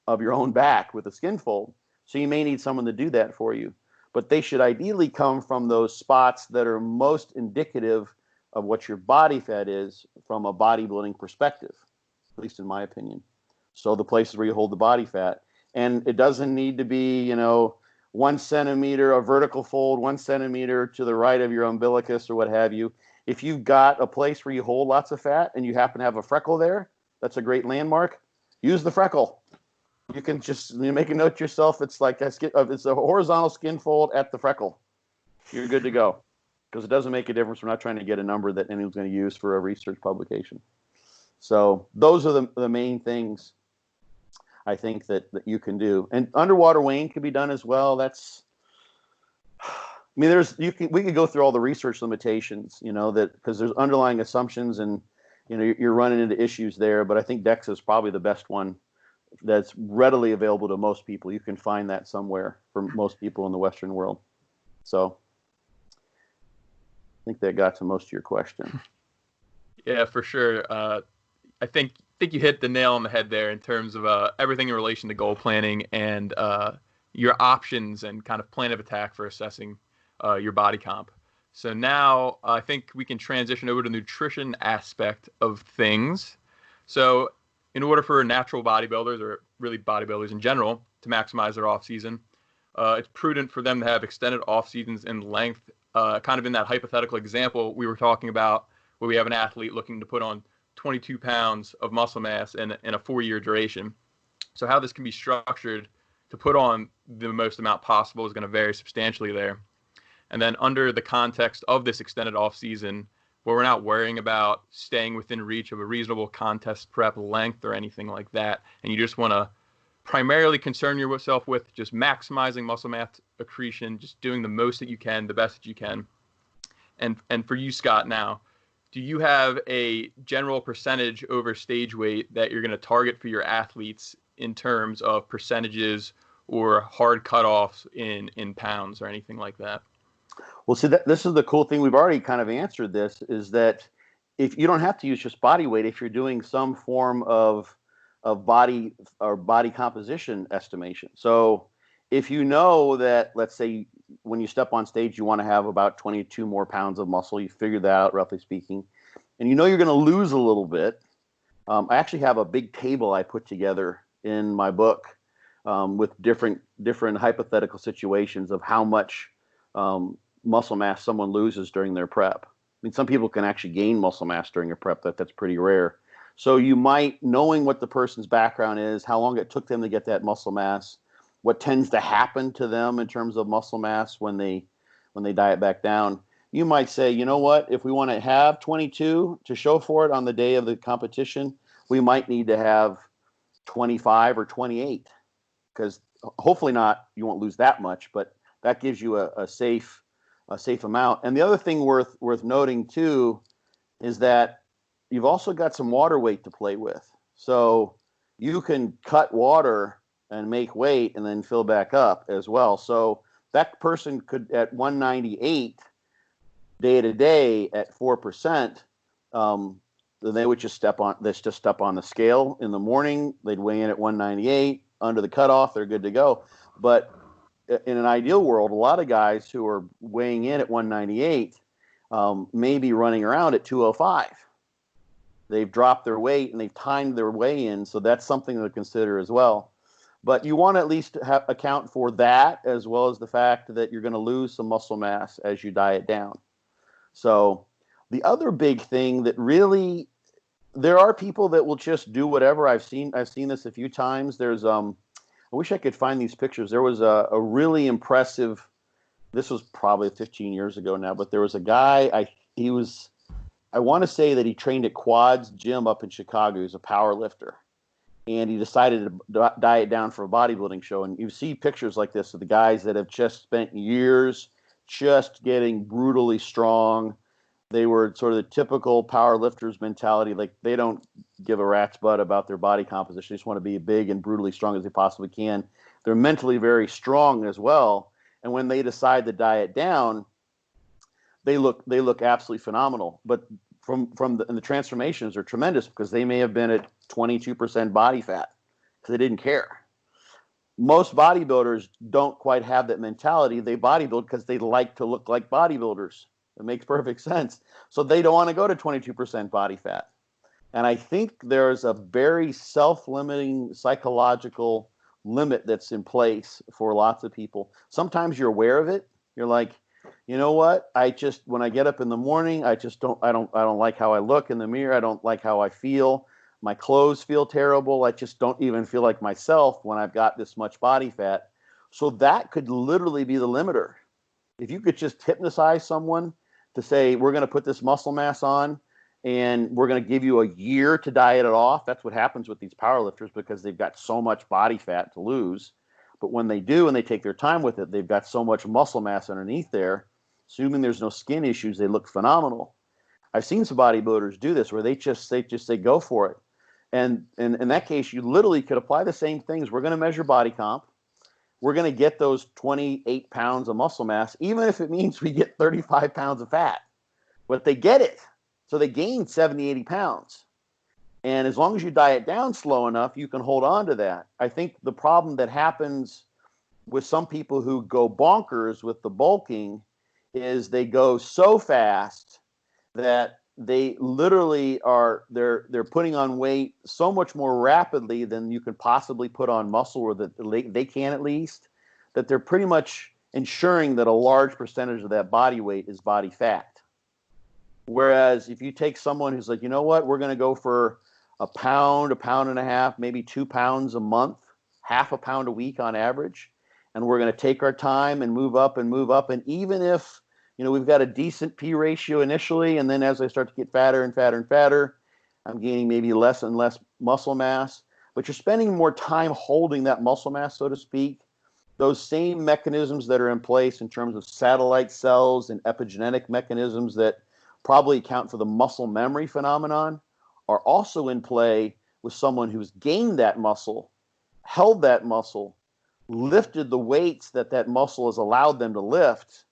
of your own back with a skin fold. So you may need someone to do that for you. But they should ideally come from those spots that are most indicative of what your body fat is from a bodybuilding perspective, at least in my opinion. So the places where you hold the body fat. And it doesn't need to be, 1 centimeter, a vertical fold, 1 centimeter to the right of your umbilicus or what have you. If you've got a place where you hold lots of fat and you happen to have a freckle there, that's a great landmark. Use the freckle. You can just make a note to yourself. It's like it's a horizontal skin fold at the freckle. You're good to go, because it doesn't make a difference. We're not trying to get a number that anyone's going to use for a research publication. So those are the main things I think that you can do. And underwater weighing can be done as well. We could go through all the research limitations, that because there's underlying assumptions and you're running into issues there. But I think DEXA is probably the best one that's readily available to most people. You can find that somewhere for most people in the Western world. So I think that got to most of your question. Yeah, for sure. I think you hit the nail on the head there in terms of everything in relation to goal planning and your options and kind of plan of attack for assessing your body comp. So now I think we can transition over to the nutrition aspect of things. So in order for natural bodybuilders, or really bodybuilders in general, to maximize their off season, it's prudent for them to have extended off seasons in length. Kind of in that hypothetical example we were talking about, where we have an athlete looking to put on 22 pounds of muscle mass in a 4-year duration. So how this can be structured to put on the most amount possible is going to vary substantially there. And then under the context of this extended off season, where we're not worrying about staying within reach of a reasonable contest prep length or anything like that, and you just want to primarily concern yourself with just maximizing muscle mass accretion, just doing the most that you can, the best that you can. And for you, Scott, now, do you have a general percentage over stage weight that you're going to target for your athletes in terms of percentages or hard cutoffs in pounds or anything like that? Well, see, this is the cool thing. We've already kind of answered this, is that if you don't have to use just body weight, if you're doing some form of body or body composition estimation. So if you know that, let's say, when you step on stage, you want to have about 22 more pounds of muscle, you figure that out, roughly speaking, and you're going to lose a little bit. I actually have a big table I put together in my book with different hypothetical situations of how much muscle mass someone loses during their prep. I mean, some people can actually gain muscle mass during a prep. That's pretty rare. So you might, knowing what the person's background is, how long it took them to get that muscle mass, what tends to happen to them in terms of muscle mass when they diet back down, you might say, you know what, if we want to have 22 to show for it on the day of the competition, we might need to have 25 or 28, because hopefully not, you won't lose that much, but that gives you a safe amount. And the other thing worth noting too is that you've also got some water weight to play with. So you can cut water and make weight and then fill back up as well. So that person could, at 198 day to day at 4%, then they would just step on the scale in the morning. They'd weigh in at 198 under the cutoff. They're good to go. But in an ideal world, a lot of guys who are weighing in at 198 may be running around at 205. They've dropped their weight and they've timed their weigh-in, so that's something to consider as well. But you want to at least account for that, as well as the fact that you're going to lose some muscle mass as you diet down. So the other big thing that really, there are people that will just do whatever. I've seen this a few times. There's I wish I could find these pictures. There was a really impressive this was probably 15 years ago now, but there was a guy, I want to say that he trained at Quad's gym up in Chicago. He was a power lifter. And he decided to diet down for a bodybuilding show. And you see pictures like this of the guys that have just spent years just getting brutally strong. They were sort of the typical power lifters mentality. Like, they don't give a rat's butt about their body composition. They just want to be big and brutally strong as they possibly can. They're mentally very strong as well. And when they decide to diet down, they look absolutely phenomenal. But and the transformations are tremendous, because they may have been at 22% body fat because they didn't care. Most bodybuilders don't quite have that mentality. They bodybuild because they like to look like bodybuilders. It makes perfect sense. So they don't want to go to 22% body fat. And I think there's a very self-limiting psychological limit that's in place for lots of people. Sometimes you're aware of it. You're like, you know what? When I get up in the morning, I don't like how I look in the mirror. I don't like how I feel. My clothes feel terrible. I just don't even feel like myself when I've got this much body fat. So that could literally be the limiter. If you could just hypnotize someone to say, we're going to put this muscle mass on and we're going to give you a year to diet it off. That's what happens with these powerlifters, because they've got so much body fat to lose. But when they do and they take their time with it, they've got so much muscle mass underneath there. Assuming there's no skin issues, they look phenomenal. I've seen some bodybuilders do this where they just say, go for it. And in that case, you literally could apply the same things. We're going to measure body comp. We're going to get those 28 pounds of muscle mass, even if it means we get 35 pounds of fat. But they get it. So they gain 70, 80 pounds. And as long as you diet down slow enough, you can hold on to that. I think the problem that happens with some people who go bonkers with the bulking is they go so fast that they literally they're putting on weight so much more rapidly than you could possibly put on muscle, or that they can at least, that they're pretty much ensuring that a large percentage of that body weight is body fat. Whereas if you take someone who's like, you know what, we're going to go for a pound and a half, maybe 2 pounds a month, half a pound a week on average, and we're going to take our time and move up. And even if, we've got a decent P ratio initially, and then as I start to get fatter and fatter and fatter, I'm gaining maybe less and less muscle mass, but you're spending more time holding that muscle mass, so to speak. Those same mechanisms that are in place in terms of satellite cells and epigenetic mechanisms that probably account for the muscle memory phenomenon are also in play with someone who's gained that muscle, held that muscle, lifted the weights that muscle has allowed them to lift.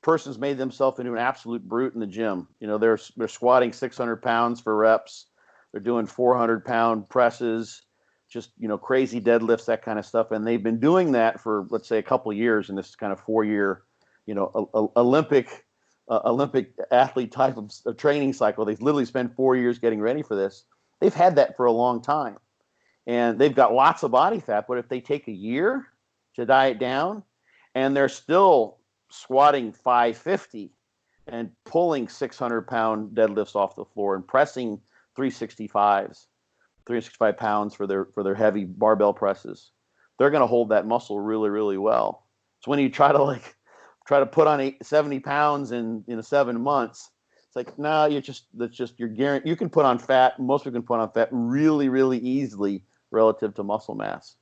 Person's made themselves into an absolute brute in the gym. They're squatting 600 pounds for reps. They're doing 400-pound presses, just, crazy deadlifts, that kind of stuff. And they've been doing that for, let's say, a couple of years in this kind of 4-year, Olympic athlete type of training cycle. They've literally spent 4 years getting ready for this. They've had that for a long time. And they've got lots of body fat, but if they take a year to diet down and they're still squatting 550 and pulling 600-pound deadlifts off the floor and pressing 365 pounds for their heavy barbell presses, they're going to hold that muscle really, really well. So when you try to put on 70 pounds in 7 months, it's like, no, you're guaranteed. You can put on fat. Most people can put on fat really, really easily relative to muscle mass.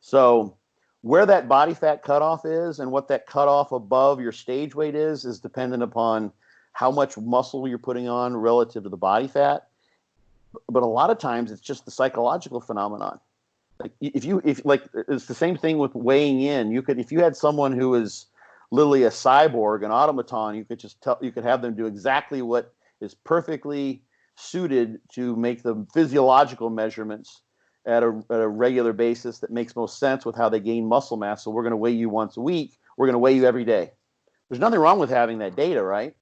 So where that body fat cutoff is and what that cutoff above your stage weight is dependent upon how much muscle you're putting on relative to the body fat. But a lot of times it's just the psychological phenomenon. Like if it's the same thing with weighing in. If you had someone who is literally a cyborg, an automaton, you could have them do exactly what is perfectly suited to make the physiological measurements at a regular basis that makes most sense with how they gain muscle mass. So we're going to weigh you once a week. We're going to weigh you every day. There's nothing wrong with having that data, right?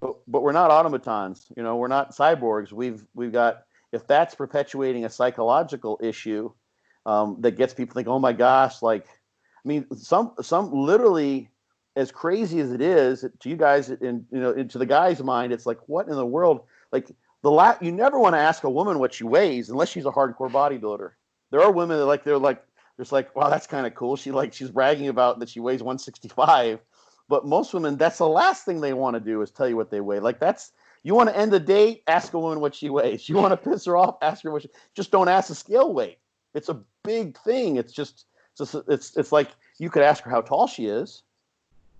But we're not automatons. We're not cyborgs. We've got, if that's perpetuating a psychological issue that gets people thinking, oh my gosh, some literally, as crazy as it is to you guys, and to the guy's mind, it's like, what in the world? Like you never want to ask a woman what she weighs unless she's a hardcore bodybuilder. There are women that they're like, wow, that's kind of cool. She's bragging about that she weighs 165, But most women, that's the last thing they want to do is tell you what they weigh. Like you want to end the date, ask a woman what she weighs. You want to piss her off, ask her what just don't ask the scale weight. It's a big thing. It's like you could ask her how tall she is,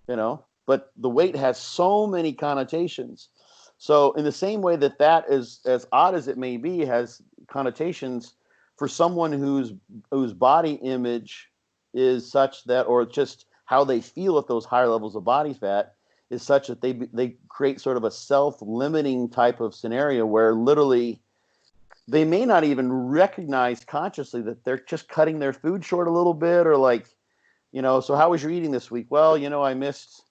but the weight has so many connotations. So in the same way that is, as odd as it may be, has connotations for someone whose body image is such that, or just how they feel at those higher levels of body fat is such that they create sort of a self-limiting type of scenario where literally they may not even recognize consciously that they're just cutting their food short a little bit, or like, so how was your eating this week? Well, I missed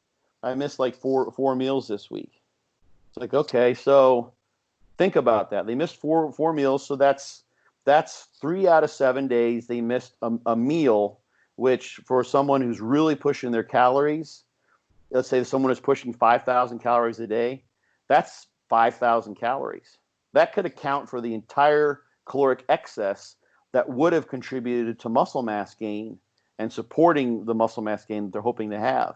like four meals this week. It's like, okay, so think about that. They missed four meals, so that's 3 out of 7 days they missed a meal, which for someone who's really pushing their calories, let's say someone is pushing 5,000 calories a day, that's 5,000 calories. That could account for the entire caloric excess that would have contributed to muscle mass gain and supporting the muscle mass gain that they're hoping to have.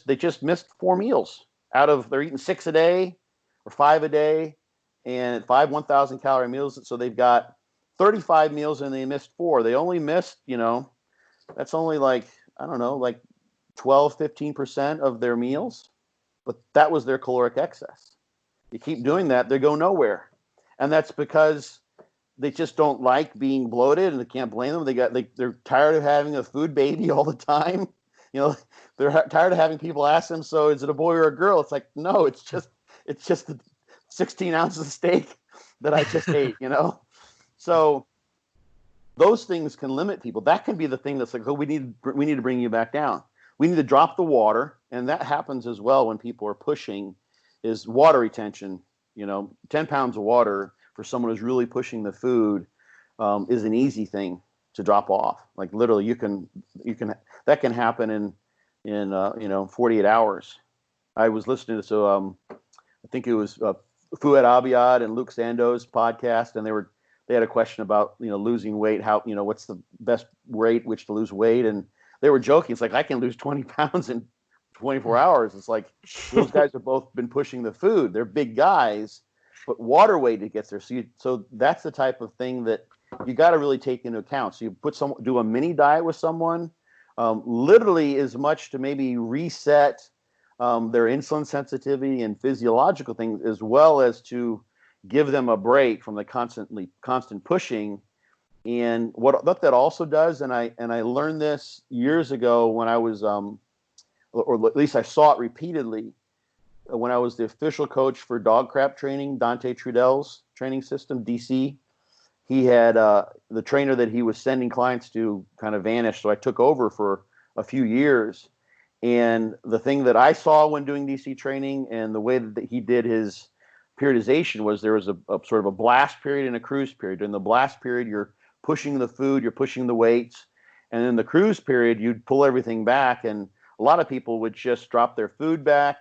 They just missed 4 meals they're eating 6 a day or 5 a day, and 5 1,000 calorie meals. So they've got 35 meals and they missed 4. They only missed, that's only like, I don't know, like 12, 15% of their meals, but that was their caloric excess. You keep doing that, they go nowhere. And that's because they just don't like being bloated, and they can't blame them. They're tired of having a food baby all the time. They're tired of having people ask them, so is it a boy or a girl? It's like, no, it's just the 16 ounces of steak that I just ate, So those things can limit people. That can be the thing that's like, oh, we need to bring you back down. We need to drop the water, and that happens as well when people are pushing, is water retention. 10 pounds of water for someone who's really pushing the food is an easy thing to drop off. Like literally, that can happen in 48 hours. I was listening to I think it was Fouad Abiad and Luke Sandoe's podcast, and they had a question about losing weight. How what's the best rate which to lose weight? And they were joking. It's like, I can lose 20 pounds in 24 hours. It's like those guys have both been pushing the food. They're big guys, but water weight it gets there. So that's the type of thing that you got to really take into account. So you do a mini diet with someone, literally as much to maybe reset their insulin sensitivity and physiological things, as well as to give them a break from the constant pushing. And what that also does, and I learned this years ago when I was, or at least I saw it repeatedly when I was the official coach for dog crap training, Dante Trudell's training system, DC. He had the trainer that he was sending clients to kind of vanished, so I took over for a few years. And the thing that I saw when doing DC training and the way that he did his periodization was there was a sort of a blast period and a cruise period. In the blast period, you're pushing the food, you're pushing the weights. And in the cruise period, you'd pull everything back. And a lot of people would just drop their food back.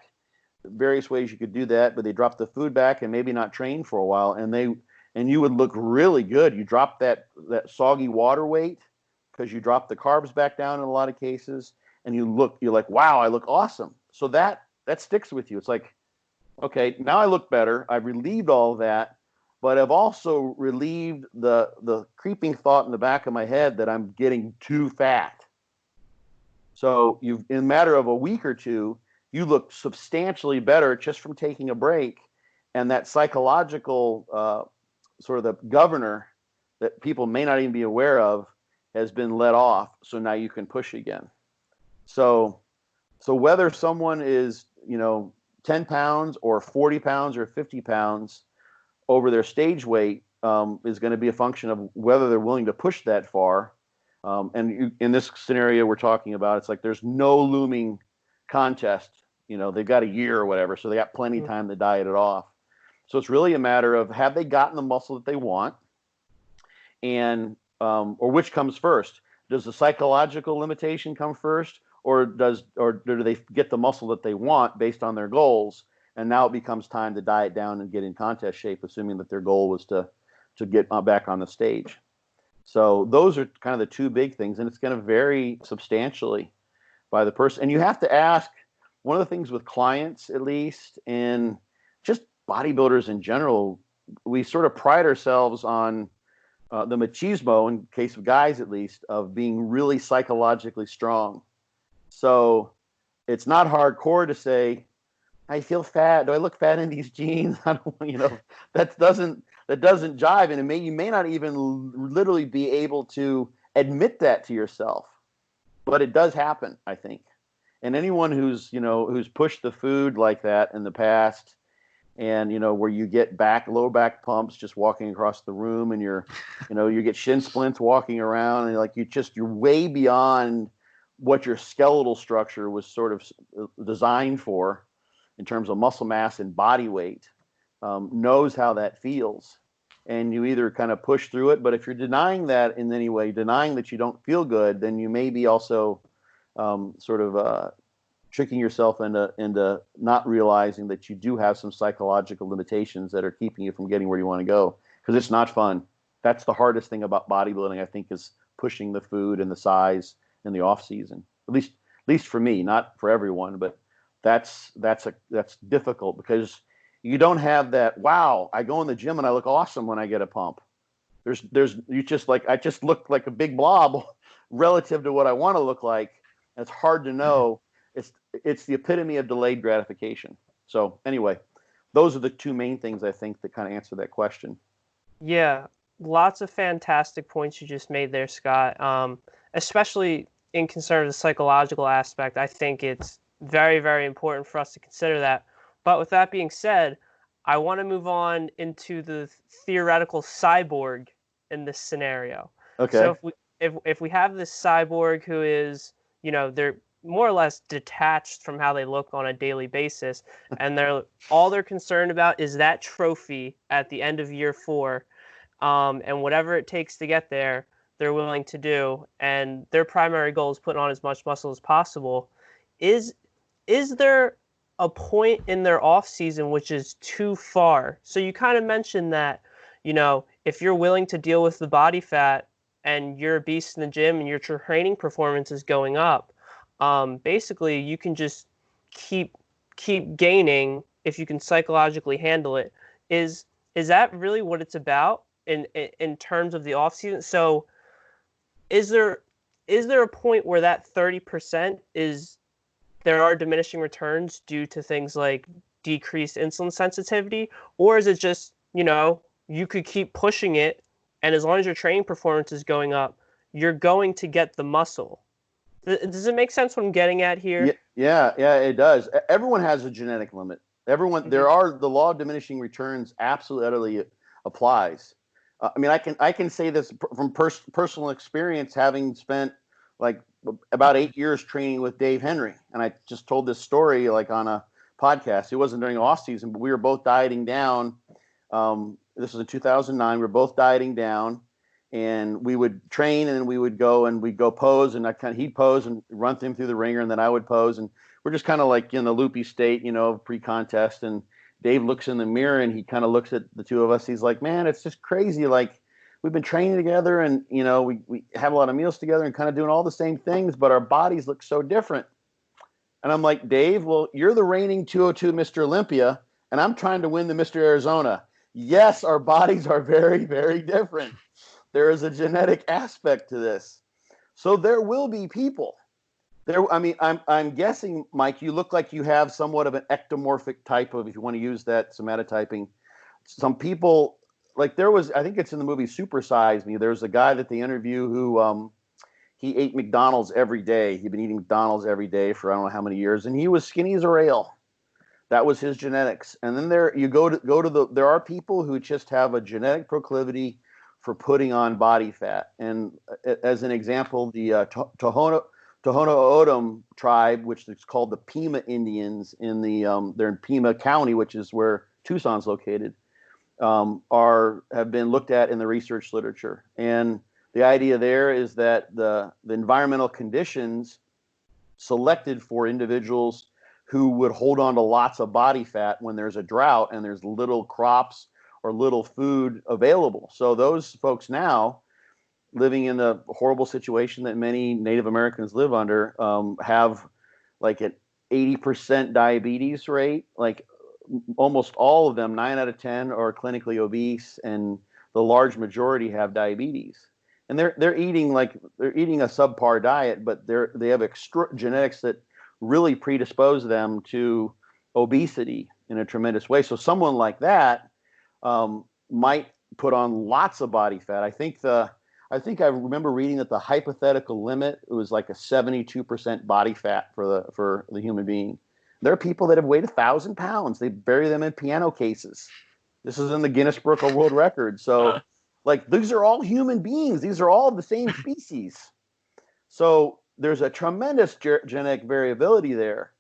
Various ways you could do that, but they drop the food back and maybe not train for a while. And you would look really good. You drop that soggy water weight because you drop the carbs back down in a lot of cases. And you're like, wow, I look awesome. So that sticks with you. It's like, okay, now I look better. I've relieved all of that, but I've also relieved the creeping thought in the back of my head that I'm getting too fat. So in a matter of a week or two, you look substantially better just from taking a break. And that psychological sort of the governor that people may not even be aware of has been let off. So now you can push again. So whether someone is, 10 pounds or 40 pounds or 50 pounds over their stage weight is going to be a function of whether they're willing to push that far. In this scenario we're talking about, it's like there's no looming contest. They've got a year or whatever, so they got plenty of time to diet it off. So it's really a matter of, have they gotten the muscle that they want, and or which comes first? Does the psychological limitation come first, or do they get the muscle that they want based on their goals? And now it becomes time to diet down and get in contest shape, assuming that their goal was to get back on the stage. So those are kind of the two big things, and it's going to vary substantially. by the person. And you have to ask, one of the things with clients, at least, and just bodybuilders in general, we sort of pride ourselves on the machismo, in case of guys at least, of being really psychologically strong. So it's not hardcore to say, I feel fat. Do I look fat in these jeans? I don't, that doesn't jive. And you may not even literally be able to admit that to yourself, but it does happen, I think. And anyone who's pushed the food like that in the past, and where you get lower back pumps just walking across the room, and you get shin splints walking around, and you're way beyond what your skeletal structure was sort of designed for in terms of muscle mass and body weight, knows how that feels. And you either kind of push through it, but if you're denying that in any way, denying that you don't feel good, then you may be also tricking yourself into not realizing that you do have some psychological limitations that are keeping you from getting where you want to go, because it's not fun. That's the hardest thing about bodybuilding, I think, is pushing the food and the size in the off season. At least for me, not for everyone, but that's difficult, because you don't have that, wow, I go in the gym and I look awesome when I get a pump. I just look like a big blob relative to what I want to look like. And it's hard to know. It's the epitome of delayed gratification. So anyway, those are the two main things I think that kind of answer that question. Yeah, lots of fantastic points you just made there, Scott. Especially in concern of the psychological aspect, I think it's very, very important for us to consider that. But with that being said, I want to move on into the theoretical cyborg in this scenario. Okay. So if we have this cyborg who is, they're more or less detached from how they look on a daily basis, and all they're concerned about is that trophy at the end of year 4, and whatever it takes to get there, they're willing to do, and their primary goal is putting on as much muscle as possible. Is there a point in their off season which is too far? So you kind of mentioned that, if you're willing to deal with the body fat and you're a beast in the gym and your training performance is going up, basically you can just keep gaining if you can psychologically handle it. Is that really what it's about in terms of the off season? So is there a point where that 30% there are diminishing returns due to things like decreased insulin sensitivity? Or is it just, you could keep pushing it, and as long as your training performance is going up, you're going to get the muscle? Does it make sense what I'm getting at here? Yeah, it does. Everyone has a genetic limit. The law of diminishing returns absolutely utterly applies. I can say this from personal experience, having spent about 8 years training with Dave Henry. And I just told this story on a podcast. It wasn't during off season, but we were both dieting down. This was in 2009. We were both dieting down, and we would train, and we'd go pose, and he'd pose and run him through the ringer, and then I would pose, and we're just kind of in the loopy state, pre-contest. And Dave looks in the mirror, and he kind of looks at the two of us. He's like, man, it's just crazy. We've been training together, and we have a lot of meals together and kind of doing all the same things, but our bodies look so different. And I'm like, Dave, well, you're the reigning 202 Mr. Olympia, and I'm trying to win the Mr. Arizona. Yes, our bodies are very, very different. There is a genetic aspect to this. So there will be people there. I'm guessing, Mike, you look like you have somewhat of an ectomorphic type of, if you want to use that somatotyping. Some people, I think it's in the movie Super Size Me. There's a guy that they interview who he ate McDonald's every day. He'd been eating McDonald's every day for I don't know how many years, and he was skinny as a rail. That was his genetics. And then there are people who just have a genetic proclivity for putting on body fat. And as an example, the Tohono O'odham tribe, which is called the Pima Indians they're in Pima County, which is where Tucson's located, have been looked at in the research literature. And the idea there is that the environmental conditions selected for individuals who would hold on to lots of body fat when there's a drought and there's little crops or little food available. So those folks now, living in the horrible situation that many Native Americans live under, have like an 80% diabetes rate. Like almost all of them, 9 out of 10 are clinically obese, and the large majority have diabetes. And they're eating a subpar diet, but they have genetics that really predispose them to obesity in a tremendous way. So someone like that might put on lots of body fat. I think I remember reading that the hypothetical limit, it was like a 72% body fat for the human being. There are people that have weighed 1,000 pounds. They bury them in piano cases. This is in the Guinness Book of World Records. So, like, these are all human beings. These are all the same species. So there's a tremendous genetic variability there.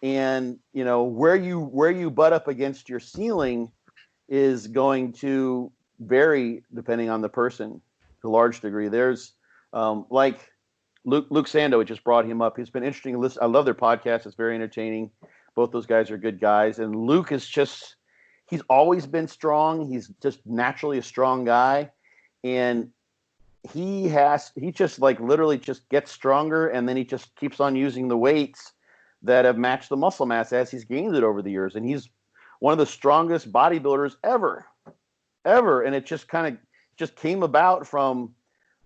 And, you know, where you butt up against your ceiling is going to vary depending on the person to a large degree. There's like Luke Sandoe, just brought him up. He's been interesting to listen. I love their podcast. It's very entertaining. Both those guys are good guys. And Luke is he's always been strong. He's just naturally a strong guy. And he just like literally just gets stronger, and then he just keeps on using the weights that have matched the muscle mass as he's gained it over the years. And he's one of the strongest bodybuilders ever. And it just came about from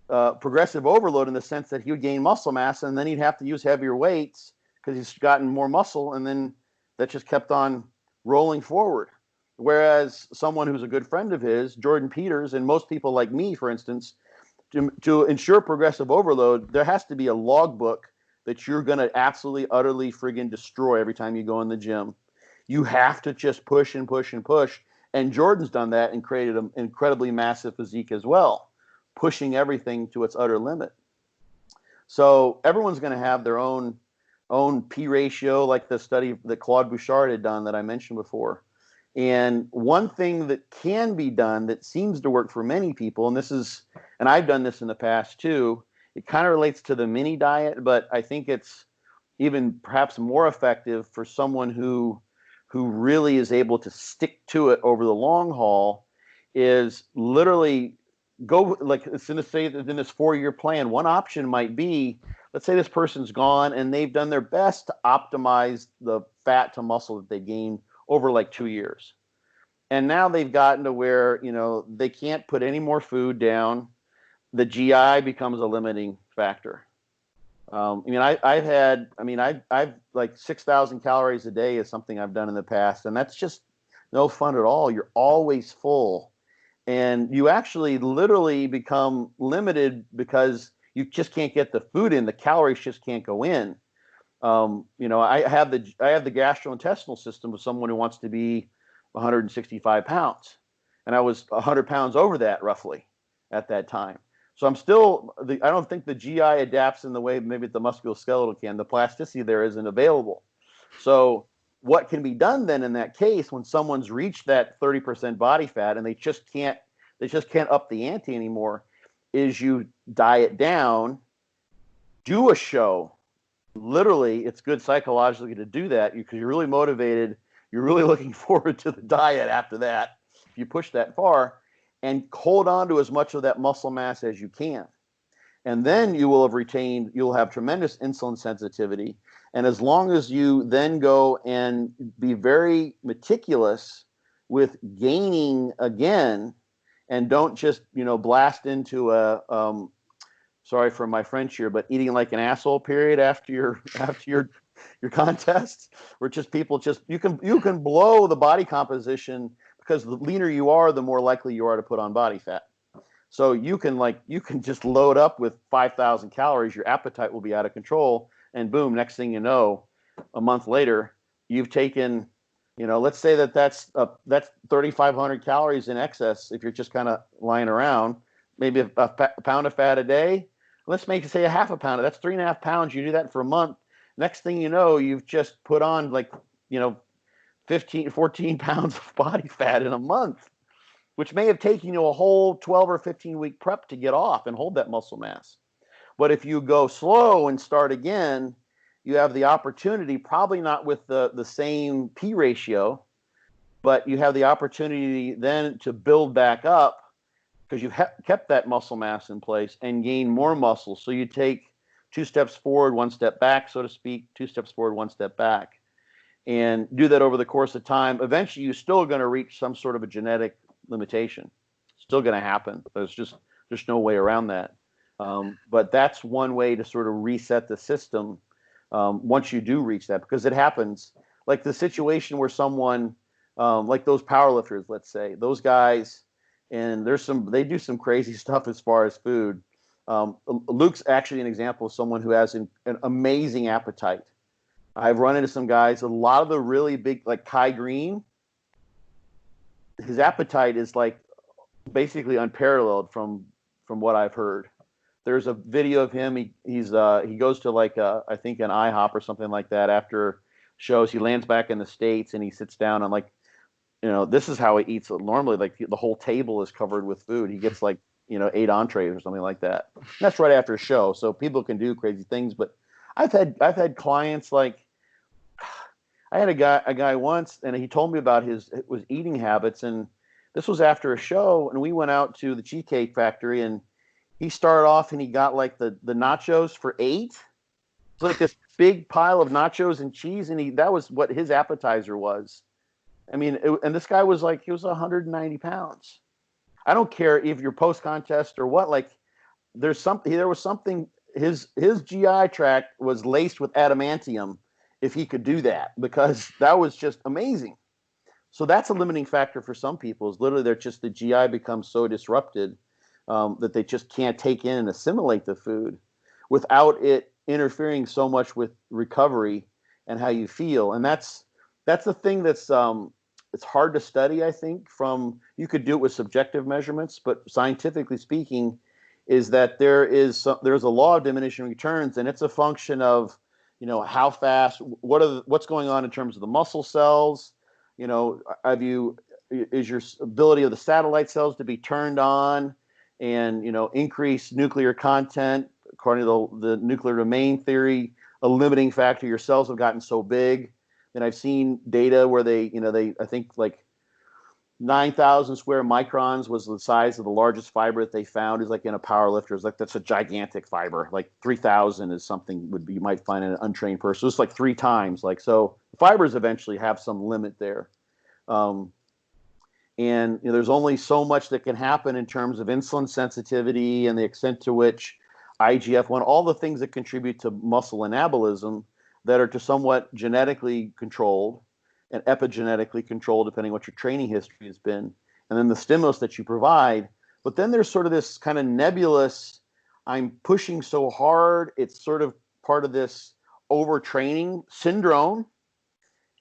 progressive overload, in the sense that he would gain muscle mass and then he'd have to use heavier weights because he's gotten more muscle, and then that just kept on rolling forward. Whereas someone who's a good friend of his, Jordan Peters, and most people like me, for instance, to ensure progressive overload, there has to be a logbook that you're going to absolutely, utterly friggin' destroy every time you go in the gym. You have to just push and push and push. And Jordan's done that and created an incredibly massive physique as well, pushing everything to its utter limit. So everyone's going to have their own P ratio, like the study that Claude Bouchard had done that I mentioned before. And one thing that can be done that seems to work for many people, and I've done this in the past too, it kind of relates to the mini diet, but I think it's even perhaps more effective for someone who really is able to stick to it over the long haul, is literally go, like, it's in this 4-year plan. One option might be, let's say this person's gone and they've done their best to optimize the fat to muscle that they gain over like 2 years. And now they've gotten to where, you know, they can't put any more food down. The GI becomes a limiting factor. I've like 6,000 calories a day is something I've done in the past, and that's just no fun at all. You're always full, and you actually literally become limited because you just can't get the food in. The calories just can't go in. I have the gastrointestinal system of someone who wants to be 165 pounds, and I was 100 pounds over that roughly at that time. So I don't think the GI adapts in the way maybe the musculoskeletal can. The plasticity there isn't available. So what can be done then in that case when someone's reached that 30% body fat and they just can't up the ante anymore, is you diet down, do a show. Literally, it's good psychologically to do that because you're really motivated. You're really looking forward to the diet after that, if you push that far, and hold on to as much of that muscle mass as you can. And then you'll have tremendous insulin sensitivity. And as long as you then go and be very meticulous with gaining again, and don't just, blast into sorry for my French here, but eating like an asshole period after your contest, where you can blow the body composition, because the leaner you are, the more likely you are to put on body fat. So you can just load up with 5,000 calories, your appetite will be out of control, and boom, next thing you know, a month later, you've taken, let's say that's 3,500 calories in excess if you're just kind of lying around, maybe a pound of fat a day. Let's say a half a pound. That's 3.5 pounds. You do that for a month. Next thing you know, you've just put on 14 pounds of body fat in a month, which may have taken you a whole 12 or 15 week prep to get off and hold that muscle mass. But if you go slow and start again, you have the opportunity, probably not with the same P ratio, but you have the opportunity then to build back up, because you've kept that muscle mass in place and gain more muscle. So you take 2 steps forward, 1 step back, so to speak, 2 steps forward, 1 step back, and do that over the course of time. Eventually, you're still going to reach some sort of a genetic limitation. Still going to happen. There's no way around that. But that's one way to sort of reset the system once you do reach that, because it happens. Like the situation where someone, like those powerlifters, let's say, those guys, and they do some crazy stuff as far as food. Luke's actually an example of someone who has an amazing appetite. I've run into some guys, a lot of the really big, like Kai Green, his appetite is like basically unparalleled from what I've heard. There's a video of him. He goes to like I think an IHOP or something like that after shows. He lands back in the States and he sits down and like, this is how he eats normally. Like the whole table is covered with food. He gets like 8 entrees or something like that. And that's right after a show, so people can do crazy things. But I've had clients like, I had a guy once, and he told me about his eating habits, and this was after a show, and we went out to the Cheesecake Factory, and he started off and he got like the nachos for 8. It's like this big pile of nachos and cheese, and that was what his appetizer was. I mean, and this guy was like, he was 190 pounds. I don't care if you're post contest or what. Like, there was something. His GI tract was laced with adamantium if he could do that, because that was just amazing. So that's a limiting factor for some people. Is literally the GI becomes so disrupted that they just can't take in and assimilate the food without it interfering so much with recovery and how you feel. And that's the thing that's it's hard to study, I think. You could do it with subjective measurements, but scientifically speaking, is that there's a law of diminishing returns, and it's a function of how fast, what's going on in terms of the muscle cells. Is your ability of the satellite cells to be turned on and increase nuclear content according to the nuclear domain theory, a limiting factor. Your cells have gotten so big. And I've seen data where they I think like 9,000 square microns was the size of the largest fiber that they found is like in a power lifter. It's like, that's a gigantic fiber. Like 3,000 is something you might find in an untrained person. So it's like 3 times. Like, so fibers eventually have some limit there. And there's only so much that can happen in terms of insulin sensitivity and the extent to which IGF-1, all the things that contribute to muscle anabolism that are to somewhat genetically controlled and epigenetically controlled, depending on what your training history has been, and then the stimulus that you provide. But then there's sort of this kind of nebulous, I'm pushing so hard, it's sort of part of this overtraining syndrome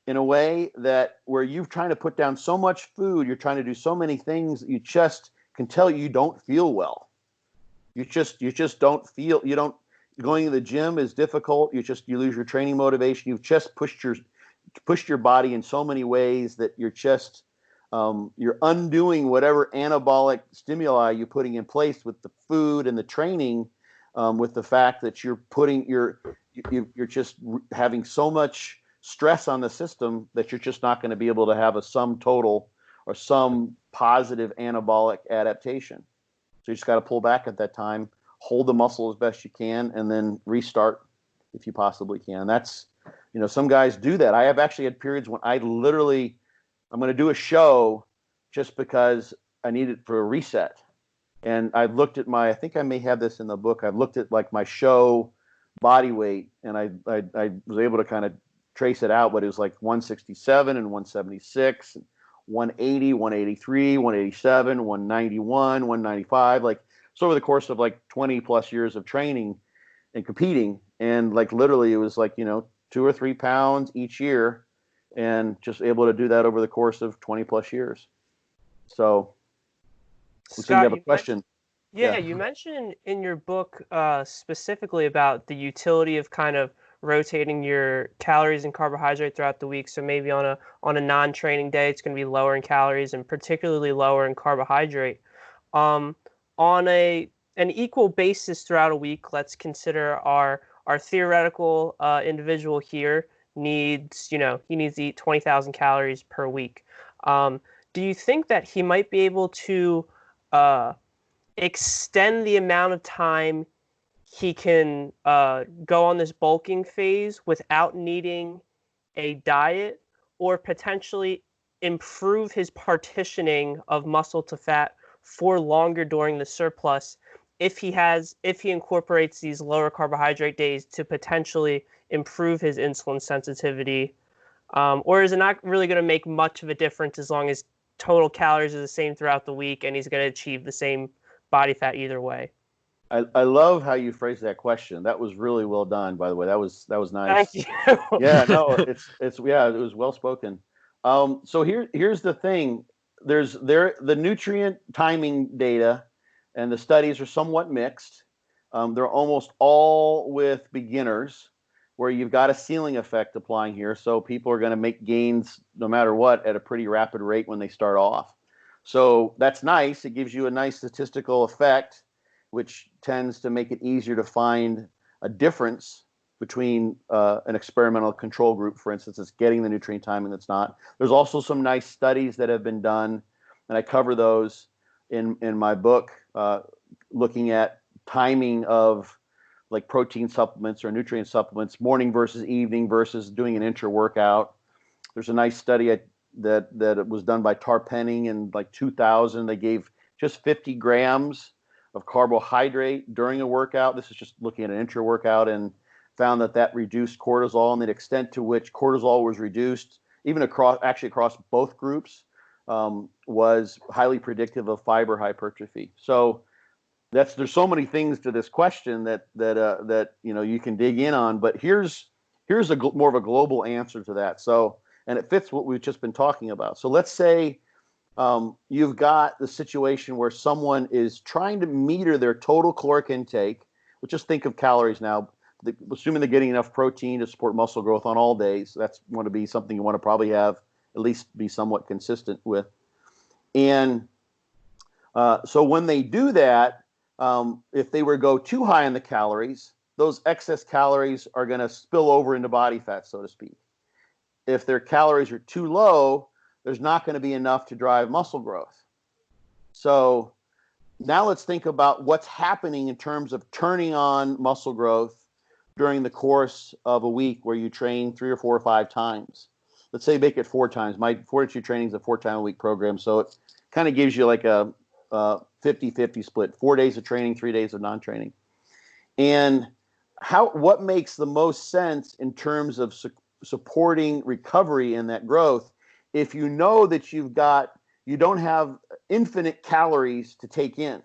in a way that where you're trying to put down so much food, you're trying to do so many things, you just can tell you don't feel well. You just don't feel, going to the gym is difficult. You lose your training motivation. You've just pushed your body in so many ways that you're just you're undoing whatever anabolic stimuli you're putting in place with the food and the training, with the fact that you're just having so much stress on the system that you're just not going to be able to have a sum total or some positive anabolic adaptation. So you just got to pull back at that time, hold the muscle as best you can, and then restart if you possibly can. That's, some guys do that. I have actually had periods when I'm going to do a show just because I need it for a reset. And I've looked at I think I may have this in the book. I've looked at like my show body weight, and I was able to kind of trace it out, but it was like 167 and 176, 180, 183, 187, 191, 195, like, so over the course of like 20 plus years of training and competing, and like literally it was like 2 or 3 pounds each year, and just able to do that over the course of 20 plus years. So Scott, you have a question. Yeah, you mentioned in your book specifically about the utility of kind of rotating your calories and carbohydrate throughout the week. So maybe on a non-training day, it's going to be lower in calories and particularly lower in carbohydrate. On an equal basis throughout a week, let's consider our theoretical individual here needs, he needs to eat 20,000 calories per week. Do you think that he might be able to extend the amount of time he can go on this bulking phase without needing a diet, or potentially improve his partitioning of muscle to fat for longer during the surplus if he incorporates these lower carbohydrate days to potentially improve his insulin sensitivity, or is it not really going to make much of a difference as long as total calories are the same throughout the week and he's going to achieve the same body fat either way? I love how you phrased that question. That was really well done, by the way. That was nice. Thank you. Yeah, no, it was well spoken. So here's the thing. The nutrient timing data and the studies are somewhat mixed. They're almost all with beginners, where you've got a ceiling effect applying here. So people are going to make gains no matter what at a pretty rapid rate when they start off. So that's nice. It gives you a nice statistical effect, which tends to make it easier to find a difference between an experimental control group, for instance, that's getting the nutrient timing that's not. There's also some nice studies that have been done, and I cover those in my book, looking at timing of like protein supplements or nutrient supplements, morning versus evening versus doing an intra-workout. There's a nice study that was done by Tarpenning in like 2000. They gave just 50 grams of carbohydrate during a workout. This is just looking at an intra-workout, and found that reduced cortisol, and the extent to which cortisol was reduced, even across both groups, was highly predictive of fiber hypertrophy. So there's so many things to this question that you can dig in on, but here's more of a global answer to that. So, and it fits what we've just been talking about. So let's say you've got the situation where someone is trying to meter their total caloric intake. We'll just think of calories now, assuming they're getting enough protein to support muscle growth on all days. That's going to be something you want to probably have at least be somewhat consistent with. And so when they do that, if they were to go too high on the calories, those excess calories are going to spill over into body fat, so to speak. If their calories are too low, there's not going to be enough to drive muscle growth. So now let's think about what's happening in terms of turning on muscle growth during the course of a week where you train 3 or 4 or 5 times. Let's say make it 4 times. My Fortitude training is a 4-time-a-week program, so it kind of gives you like a 50-50 split, 4 days of training, 3 days of non-training. And what makes the most sense in terms of supporting recovery in that growth, if you know that you don't have infinite calories to take in.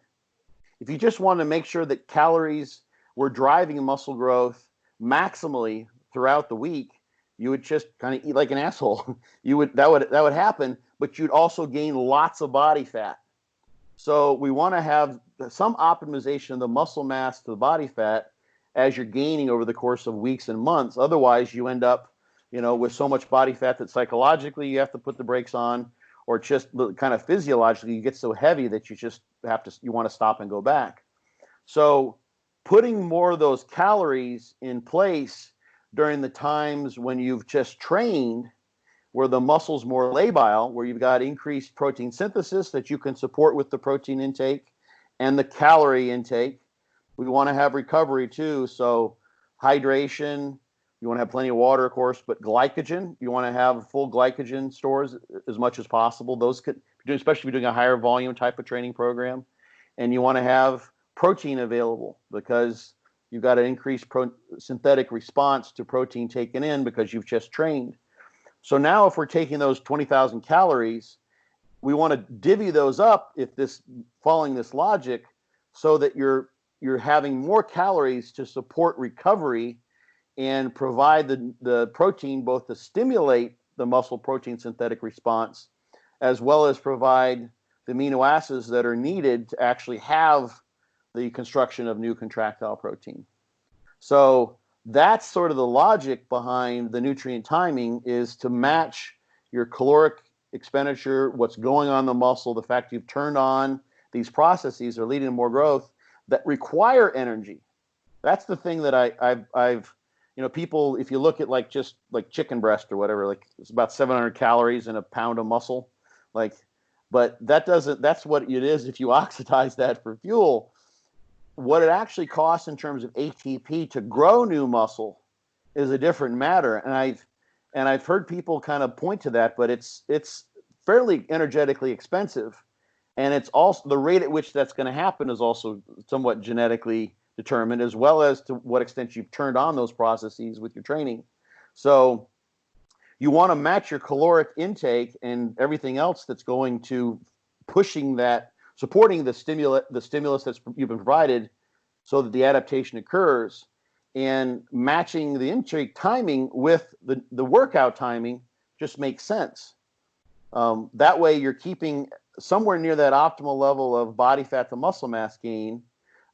If you just want to make sure that calories were driving muscle growth maximally throughout the week, you would just kind of eat like an asshole. That would happen, but you'd also gain lots of body fat. So we want to have some optimization of the muscle mass to the body fat as you're gaining over the course of weeks and months. Otherwise, you end up, with so much body fat that psychologically you have to put the brakes on, or just kind of physiologically you get so heavy that you want to stop and go back. So putting more of those calories in place during the times when you've just trained, where the muscle's more labile, where you've got increased protein synthesis that you can support with the protein intake and the calorie intake. We want to have recovery too. So hydration, you want to have plenty of water, of course, but glycogen, you want to have full glycogen stores as much as possible. Those could, especially if you're doing a higher volume type of training program. And you want to have protein available because you've got an increased synthetic response to protein taken in because you've just trained. So now if we're taking those 20,000 calories, we want to divvy those up following this logic, so that you're having more calories to support recovery and provide the protein both to stimulate the muscle protein synthetic response, as well as provide the amino acids that are needed to actually have the construction of new contractile protein. So that's sort of the logic behind the nutrient timing, is to match your caloric expenditure, what's going on in the muscle, the fact you've turned on these processes are leading to more growth that require energy. That's the thing that I've people, if you look at just like chicken breast or whatever, like it's about 700 calories in a pound of muscle. Like But that's what it is if you oxidize that for fuel. What it actually costs in terms of ATP to grow new muscle is a different matter. And I've heard people kind of point to that, but it's fairly energetically expensive. And it's also the rate at which that's going to happen is also somewhat genetically determined, as well as to what extent you've turned on those processes with your training. So you want to match your caloric intake and everything else that's going to supporting the stimulus that's you've been provided, so that the adaptation occurs, and matching the intake timing with the workout timing just makes sense. That way you're keeping somewhere near that optimal level of body fat to muscle mass gain,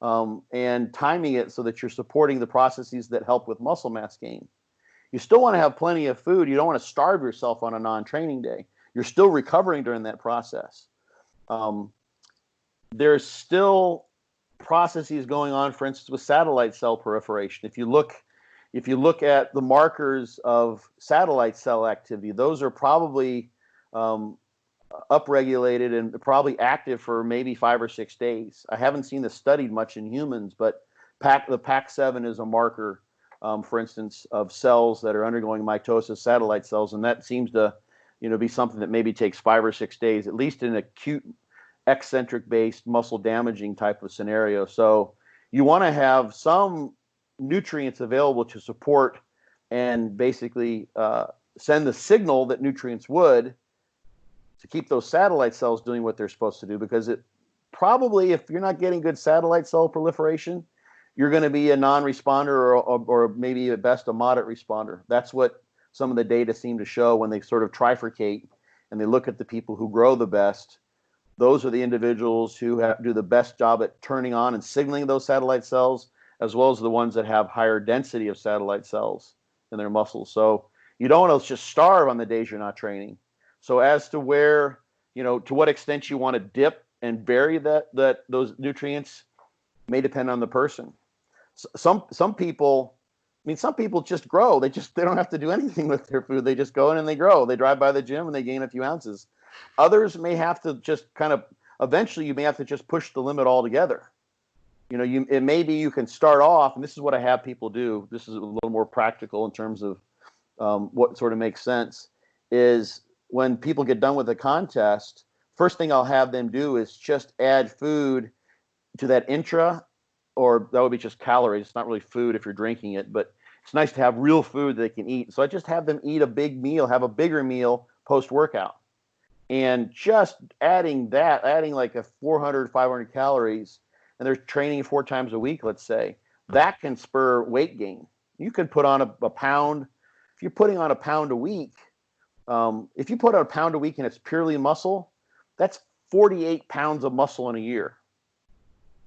and timing it so that you're supporting the processes that help with muscle mass gain. You still want to have plenty of food. You don't want to starve yourself on a non-training day. You're still recovering during that process. There's still processes going on, for instance, with satellite cell proliferation. If you look at the markers of satellite cell activity, those are probably upregulated and probably active for maybe 5 or 6 days. I haven't seen this studied much in humans, but the PAC7 is a marker, for instance, of cells that are undergoing mitosis, satellite cells, and that seems to, be something that maybe takes 5 or 6 days, at least in an acute eccentric-based muscle damaging type of scenario. So you want to have some nutrients available to support and basically send the signal that nutrients would to keep those satellite cells doing what they're supposed to do, because it probably, if you're not getting good satellite cell proliferation, you're going to be a non-responder or maybe at best a moderate responder. That's what some of the data seem to show when they sort of trifurcate and they look at the people who grow the best. Those are the individuals who do the best job at turning on and signaling those satellite cells, as well as the ones that have higher density of satellite cells in their muscles. So you don't want to just starve on the days you're not training. So as to where, to what extent you want to dip and bury those nutrients may depend on the person. Some people just grow. They don't have to do anything with their food. They just go in and they grow. They drive by the gym and they gain a few ounces. Others may have to just eventually you may have to just push the limit altogether. It may be you can start off, and this is what I have people do. This is a little more practical in terms of what sort of makes sense, is when people get done with the contest, first thing I'll have them do is just add food to that or that would be just calories. It's not really food if you're drinking it, but it's nice to have real food they can eat. So I just have them eat a big meal, have a bigger meal post-workout. And just adding like a 400, 500 calories, and they're training 4 times a week, let's say, that can spur weight gain. You could put on a pound. If you're putting on a pound a week, if you put on a pound a week and it's purely muscle, that's 48 pounds of muscle in a year.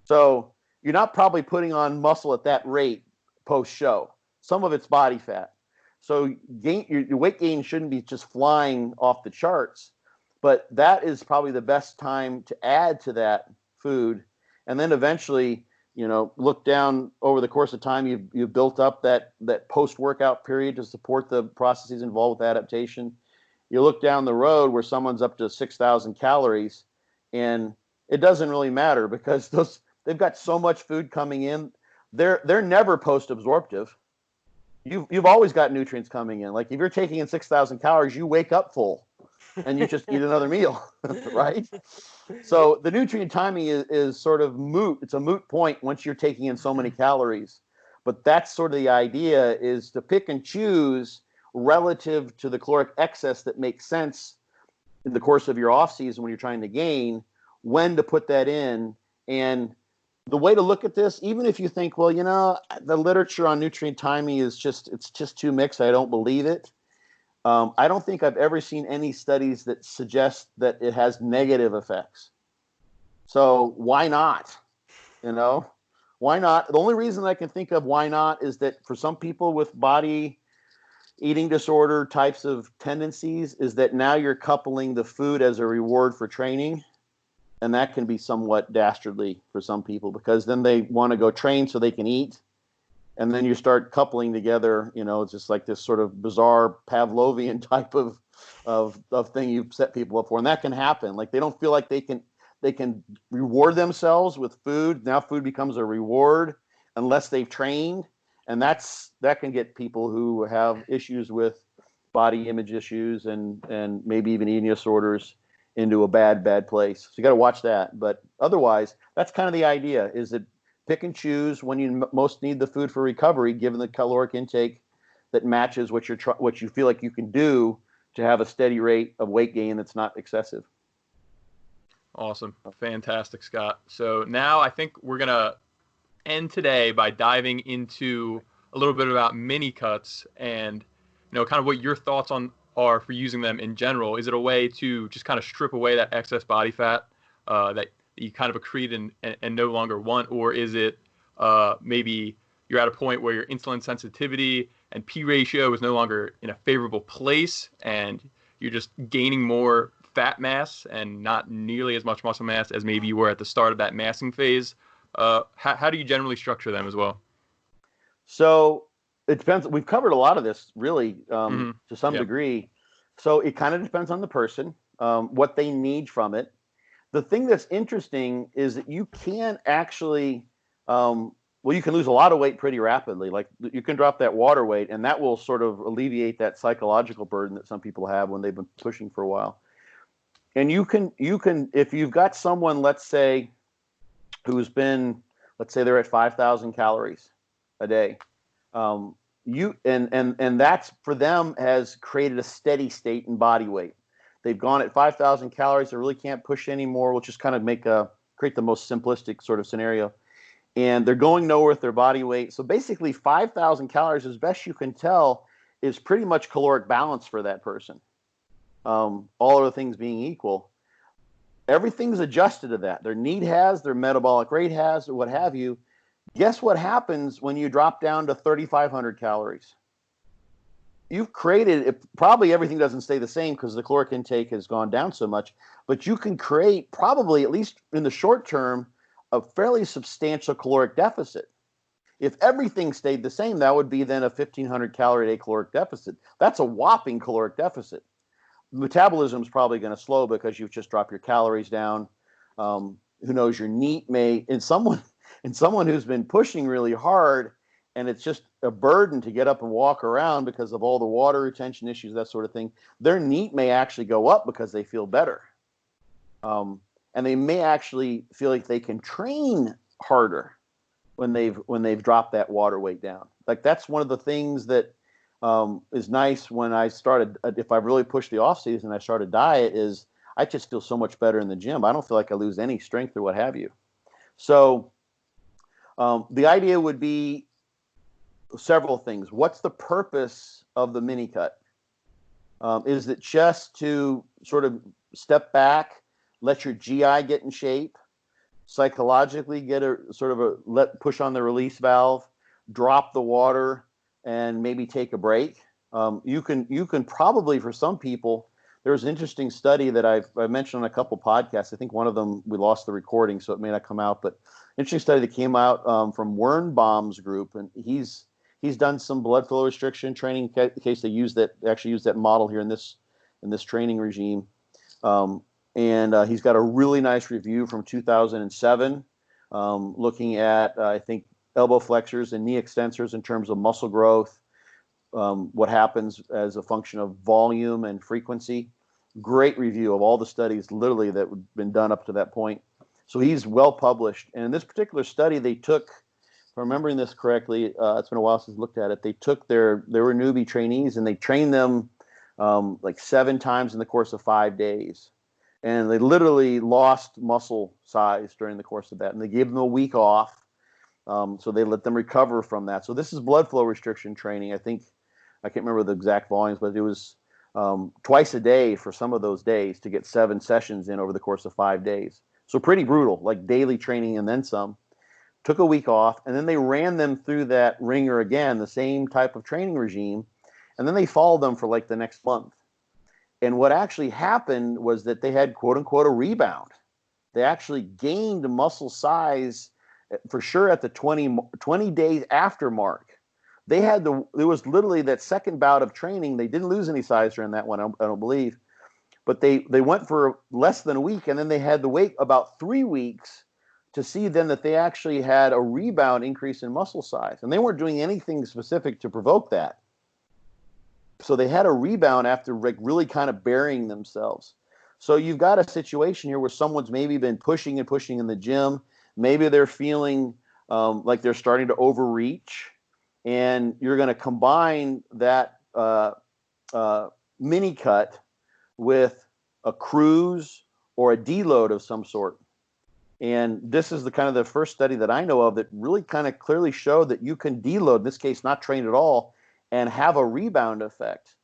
So you're not probably putting on muscle at that rate post-show. Some of it's body fat. So your weight gain shouldn't be just flying off the charts. But that is probably the best time to add to that food. And then eventually, look down over the course of time, you've built up that post-workout period to support the processes involved with adaptation. You look down the road where someone's up to 6,000 calories, and it doesn't really matter because they've got so much food coming in. They're never post-absorptive. You've always got nutrients coming in. Like if you're taking in 6,000 calories, you wake up full. And you just eat another meal, right? So the nutrient timing is sort of moot. It's a moot point once you're taking in so many calories. But that's sort of the idea, is to pick and choose relative to the caloric excess that makes sense in the course of your off season when you're trying to gain, when to put that in. And the way to look at this, even if you think, well, the literature on nutrient timing it's just too mixed, I don't believe it. I don't think I've ever seen any studies that suggest that it has negative effects. So why not? Why not? The only reason I can think of why not is that for some people with body eating disorder types of tendencies is that now you're coupling the food as a reward for training. And that can be somewhat dastardly for some people because then they want to go train so they can eat. And then you start coupling together, it's just like this sort of bizarre Pavlovian type of thing you've set people up for, and that can happen. Like they don't feel like they can reward themselves with food. Now food becomes a reward unless they've trained, and that can get people who have issues with body image issues and maybe even eating disorders into a bad place. So you got to watch that. But otherwise, that's kind of the idea: is that pick and choose when you most need the food for recovery, given the caloric intake that matches what you feel like you can do to have a steady rate of weight gain that's not excessive. Awesome. Fantastic, Scott. So now I think we're going to end today by diving into a little bit about mini cuts and, kind of what your thoughts are for using them in general. Is it a way to just kind of strip away that excess body fat that you kind of accrete and no longer want? Or is it maybe you're at a point where your insulin sensitivity and P ratio is no longer in a favorable place and you're just gaining more fat mass and not nearly as much muscle mass as maybe you were at the start of that massing phase? How do you generally structure them as well? So it depends. We've covered a lot of this really to some degree. So it kind of depends on the person, what they need from it. The thing that's interesting is that you can actually, you can lose a lot of weight pretty rapidly. Like you can drop that water weight, and that will sort of alleviate that psychological burden that some people have when they've been pushing for a while. And you can, if you've got someone, let's say, who's been, let's say they're at 5,000 calories a day, and that's for them has created a steady state in body weight. They've gone at 5,000 calories. They really can't push anymore. We'll just kind of create the most simplistic sort of scenario. And they're going nowhere with their body weight. So basically 5,000 calories, as best you can tell, is pretty much caloric balance for that person. All other things being equal. Everything's adjusted to that. Their need has, their metabolic rate has, or what have you. Guess what happens when you drop down to 3,500 calories? You've created, probably everything doesn't stay the same because the caloric intake has gone down so much, but you can create probably, at least in the short term, a fairly substantial caloric deficit. If everything stayed the same, that would be then a 1,500 calorie a day caloric deficit. That's a whopping caloric deficit. Metabolism is probably going to slow because you've just dropped your calories down. Who knows, your NEAT may, in someone who's been pushing really hard, and it's just a burden to get up and walk around because of all the water retention issues, that sort of thing, their NEAT may actually go up because they feel better. And they may actually feel like they can train harder when they've dropped that water weight down. Like that's one of the things that is nice when I started, if I really pushed the off season, I started diet, is I just feel so much better in the gym. I don't feel like I lose any strength or what have you. So the idea would be several things. What's the purpose of the mini cut? Is it just to sort of step back, let your GI get in shape, psychologically get push on the release valve, drop the water, and maybe take a break? You can probably, for some people, there's an interesting study that I've mentioned on a couple podcasts. I think one of them we lost the recording, so it may not come out. But interesting study that came out from Wernbaum's group, and he's done some blood flow restriction training. In case they use that model here in this training regime, and he's got a really nice review from 2007, looking at I think elbow flexors and knee extensors in terms of muscle growth, what happens as a function of volume and frequency. Great review of all the studies literally that have been done up to that point. So he's well published. And in this particular study, they took, if I'm remembering this correctly, it's been a while since I looked at it, they were newbie trainees and they trained them like 7 times in the course of 5 days. And they literally lost muscle size during the course of that. And they gave them a week off. So they let them recover from that. So this is blood flow restriction training. I can't remember the exact volumes, but it was twice a day for some of those days to get 7 sessions in over the course of 5 days. So pretty brutal, like daily training and then some. Took a week off, and then they ran them through that ringer again, the same type of training regime, and then they followed them for like the next month. And what actually happened was that they had, quote unquote, a rebound. They actually gained muscle size for sure at the 20 days after mark. It was literally that second bout of training. They didn't lose any size during that one, I don't believe. But they went for less than a week, and then they had to wait about 3 weeks to see then that they actually had a rebound increase in muscle size. And they weren't doing anything specific to provoke that. So they had a rebound after like really kind of burying themselves. So you've got a situation here where someone's maybe been pushing and pushing in the gym. Maybe they're feeling like they're starting to overreach, and you're going to combine that mini cut with a cruise or a deload of some sort. And this is the kind of the first study that I know of that really kind of clearly showed that you can deload, in this case, not train at all, and have a rebound effect.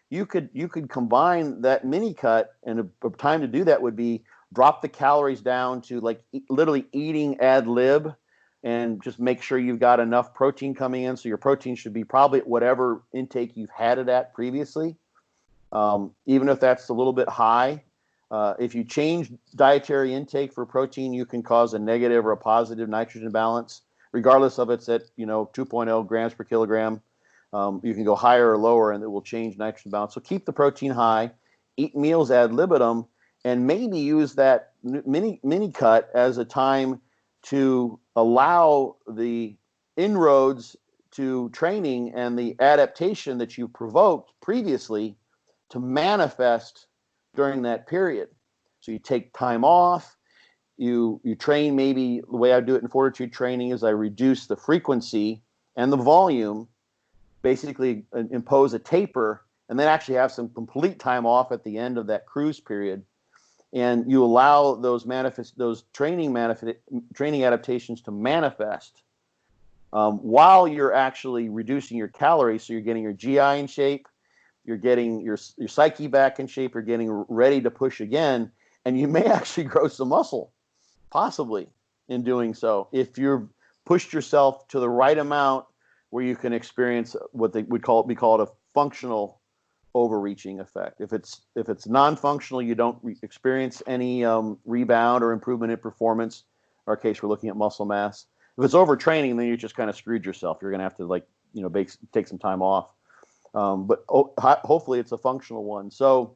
You could combine that mini cut, and a time to do that would be drop the calories down to like literally eating ad lib, and just make sure you've got enough protein coming in. So your protein should be probably at whatever intake you've had it at previously, even if that's a little bit high. If you change dietary intake for protein, you can cause a negative or a positive nitrogen balance, regardless of it's at 2.0 grams per kilogram. You can go higher or lower, and it will change nitrogen balance. So keep the protein high, eat meals ad libitum, and maybe use that mini cut as a time to allow the inroads to training and the adaptation that you provoked previously to manifest during that period. So you take time off, you train. Maybe the way I do it in fortitude training is I reduce the frequency and the volume, basically impose a taper, and then actually have some complete time off at the end of that cruise period. And you allow those training adaptations to manifest while you're actually reducing your calories. So you're getting your GI in shape, you're getting your psyche back in shape, you're getting ready to push again, and you may actually grow some muscle, possibly, in doing so, if you've pushed yourself to the right amount where you can experience what they would call a functional overreaching effect. If it's non-functional, you don't experience any rebound or improvement in performance. In our case, we're looking at muscle mass. If it's overtraining, then you just kind of screwed yourself. You're going to have to take some time off. But hopefully it's a functional one. So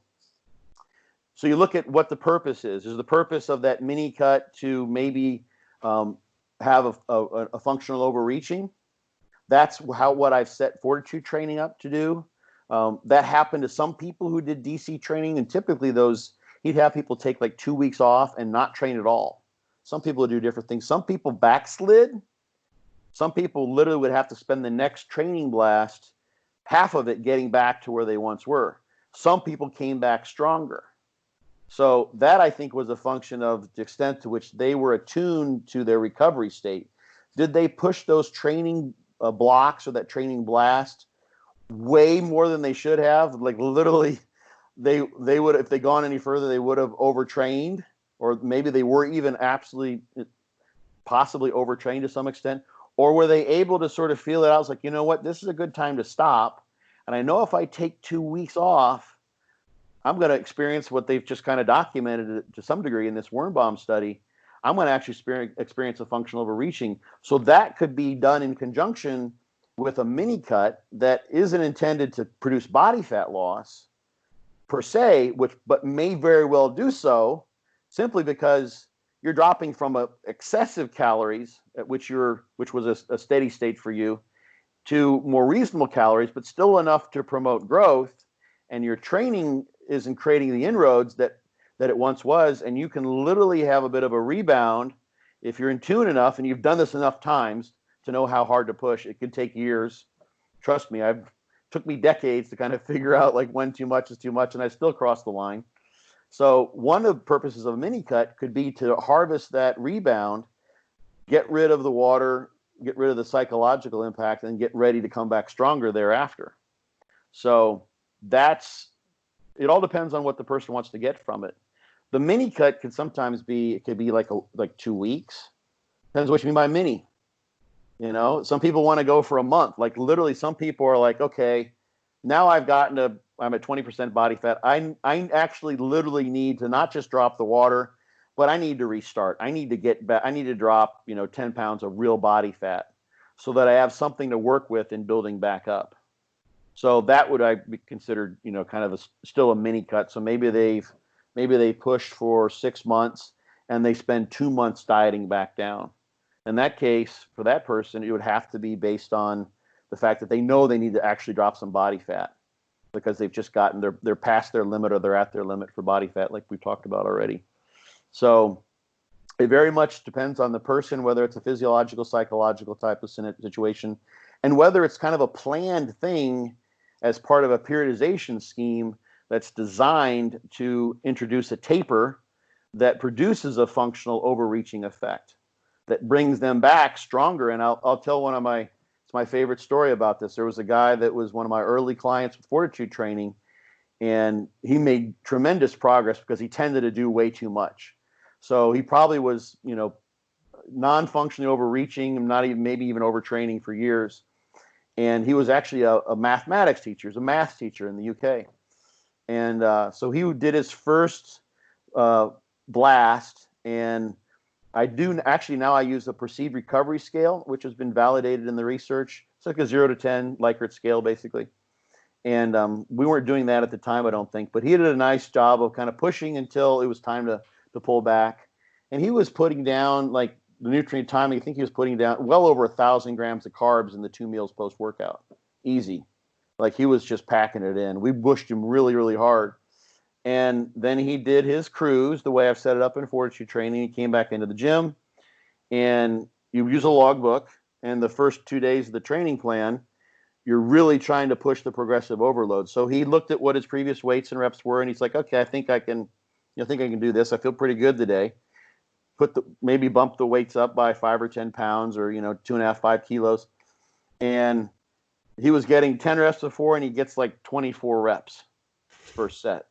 you look at what the purpose is. Is the purpose of that mini cut to maybe have a functional overreaching? That's what I've set fortitude training up to do. That happened to some people who did DC training, and typically he'd have people take like 2 weeks off and not train at all. Some people would do different things. Some people backslid. Some people literally would have to spend the next training blast, half of it, getting back to where they once were. Some people came back stronger. So that, I think, was a function of the extent to which they were attuned to their recovery state. Did they push those training blocks or that training blast way more than they should have? Like literally, they would, if they gone any further, they would have overtrained, or maybe they were even possibly overtrained to some extent. Or were they able to sort of feel it out? I was like, you know what, this is a good time to stop. And I know if I take 2 weeks off, I'm going to experience what they've just kind of documented to some degree in this Wernbaum study. I'm going to actually experience a functional overreaching. So that could be done in conjunction with a mini cut that isn't intended to produce body fat loss per se, but may very well do so simply because you're dropping from excessive calories, which was a steady state for you, to more reasonable calories, but still enough to promote growth, and your training isn't creating the inroads that it once was, and you can literally have a bit of a rebound if you're in tune enough, and you've done this enough times to know how hard to push. It could take years. Trust me, took me decades to kind of figure out like when too much is too much, and I still cross the line. So one of the purposes of a mini cut could be to harvest that rebound, get rid of the water, get rid of the psychological impact, and get ready to come back stronger thereafter. So it all depends on what the person wants to get from it. The mini cut could sometimes be like 2 weeks. Depends what you mean by mini. Some people want to go for a month. Like literally, some people are like, okay, now I'm at 20% body fat. I actually literally need to not just drop the water, but I need to restart. I need to get back. I need to drop 10 pounds of real body fat. so that I have something to work with in building back up. So that would I be considered, kind of still a mini cut. So maybe they pushed for 6 months and they spend 2 months dieting back down. In that case, for that person, it would have to be based on the fact that they know they need to actually drop some body fat because they've just they're past their limit or they're at their limit for body fat, like we talked about already. So it very much depends on the person, whether it's a physiological, psychological type of situation, and whether it's kind of a planned thing as part of a periodization scheme that's designed to introduce a taper that produces a functional overreaching effect that brings them back stronger. And I'll tell it's my favorite story about this. There was a guy that was one of my early clients with fortitude training, and he made tremendous progress because he tended to do way too much. So he probably was, non-functionally overreaching, maybe even overtraining for years. And he was actually a mathematics teacher. He was a math teacher in the UK. And so he did his first blast. And now I use the perceived recovery scale, which has been validated in the research. It's like a 0 to 10 Likert scale, basically. And we weren't doing that at the time, I don't think. But he did a nice job of kind of pushing until it was time to pull back. And he was putting down, like, the nutrient timing, I think he was putting down well over 1,000 grams of carbs in the 2 meals post-workout. Easy. Like, he was just packing it in. We pushed him really, really hard. And then he did his cruise the way I've set it up in fortitude training. He came back into the gym, and you use a logbook. And the first 2 days of the training plan, you're really trying to push the progressive overload. So he looked at what his previous weights and reps were, and he's like, okay, I think I can do this. I feel pretty good today. Maybe bump the weights up by 5 or 10 pounds or, 2.5, 5 kilos. And he was getting 10 reps before, and he gets like 24 reps first set.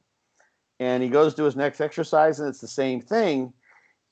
And he goes to his next exercise, and it's the same thing.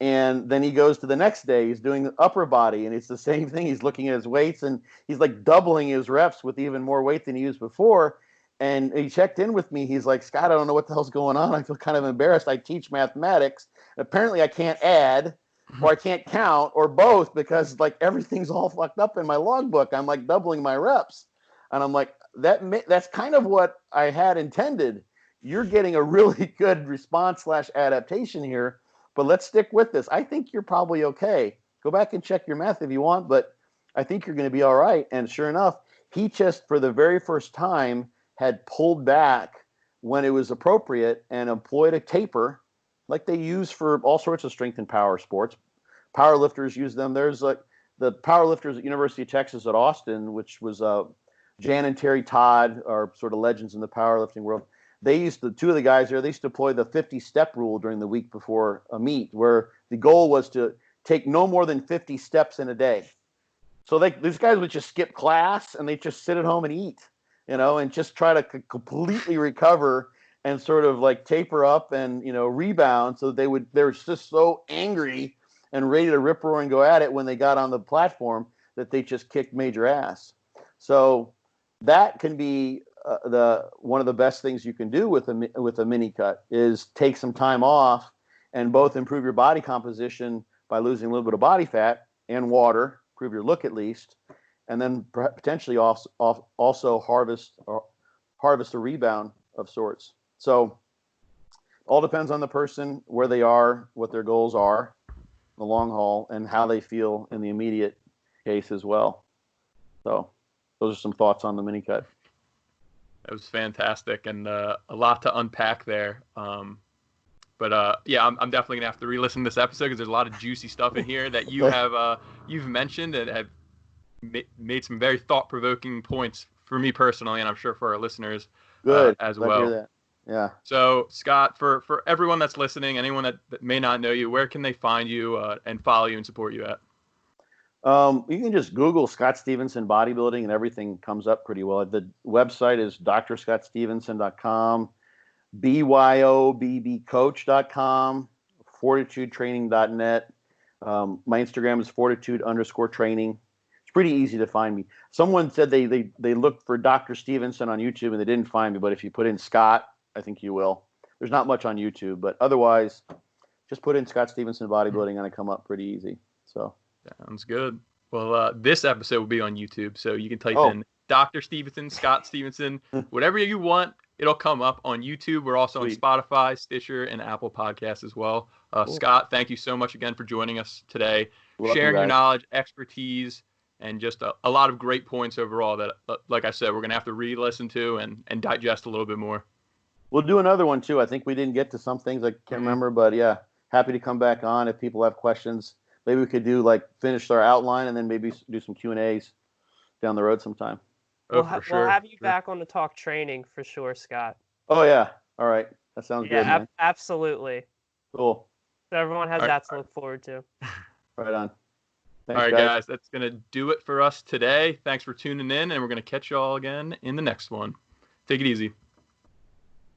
And then he goes to the next day. He's doing the upper body, and it's the same thing. He's looking at his weights, and he's like doubling his reps with even more weight than he used before. And he checked in with me. He's like, Scott, I don't know what the hell's going on. I feel kind of embarrassed. I teach mathematics. Apparently I can't add or I can't count or both because like everything's all fucked up in my logbook. I'm like doubling my reps. And I'm like, that's kind of what I had intended. You're getting a really good response / adaptation here, but let's stick with this. I think you're probably okay. Go back and check your math if you want, but I think you're going to be all right. And sure enough, he just for the very first time had pulled back when it was appropriate and employed a taper like they use for all sorts of strength and power sports. Powerlifters use them. There's like the powerlifters at University of Texas at Austin, which was Jan and Terry Todd are sort of legends in the powerlifting world. Two of the guys there, they used to deploy the 50-step rule during the week before a meet, where the goal was to take no more than 50 steps in a day. So these guys would just skip class and they just sit at home and eat. And just try to completely recover and sort of like taper up and, rebound. So they were just so angry and ready to rip roar and go at it when they got on the platform that they just kicked major ass. So that can be one of the best things you can do with a mini cut is take some time off and both improve your body composition by losing a little bit of body fat and water, improve your look at least, and then potentially also harvest a rebound of sorts. So all depends on the person, where they are, what their goals are, the long haul, and how they feel in the immediate case as well. So those are some thoughts on the mini cut. That was fantastic and a lot to unpack there. But I'm definitely gonna have to re-listen to this episode because there's a lot of juicy stuff in here that you have you've mentioned and have made some very thought-provoking points for me personally, and I'm sure for our listeners as well. Hear that. Yeah. So, Scott, for everyone that's listening, anyone that may not know you, where can they find you and follow you and support you at? You can just Google Scott Stevenson bodybuilding and everything comes up pretty well. The website is drscottstevenson.com, byobbcoach.com, fortitudetraining.net. My Instagram is fortitude_training. It's pretty easy to find me. Someone said they looked for Dr. Stevenson on YouTube and they didn't find me, but if you put in Scott, I think you will. There's not much on YouTube, but otherwise, just put in Scott Stevenson bodybuilding and I come up pretty easy. So sounds good. Well, this episode will be on YouTube, so you can type Oh. in Dr. Stevenson, Scott Stevenson, whatever you want. It'll come up on YouTube. We're also Sweet. on Spotify, Stitcher, and Apple Podcasts as well. Cool. Scott, thank you so much again for joining us today, Welcome, sharing your guys. knowledge, expertise, and just a lot of great points overall that, like I said, we're going to have to re-listen to and digest a little bit more. We'll do another one, too. I think we didn't get to some things. I can't remember, but yeah, happy to come back on if people have questions. Maybe we could do finish our outline and then maybe do some Q&As down the road sometime. Oh, for sure. We'll have you back on to talk training for sure, Scott. Oh, yeah. All right. That sounds good, man. Absolutely. Cool. So everyone has that to look forward to. Right on. All Thanks, right, guys. That's going to do it for us today. Thanks for tuning in, and we're going to catch you all again in the next one. Take it easy.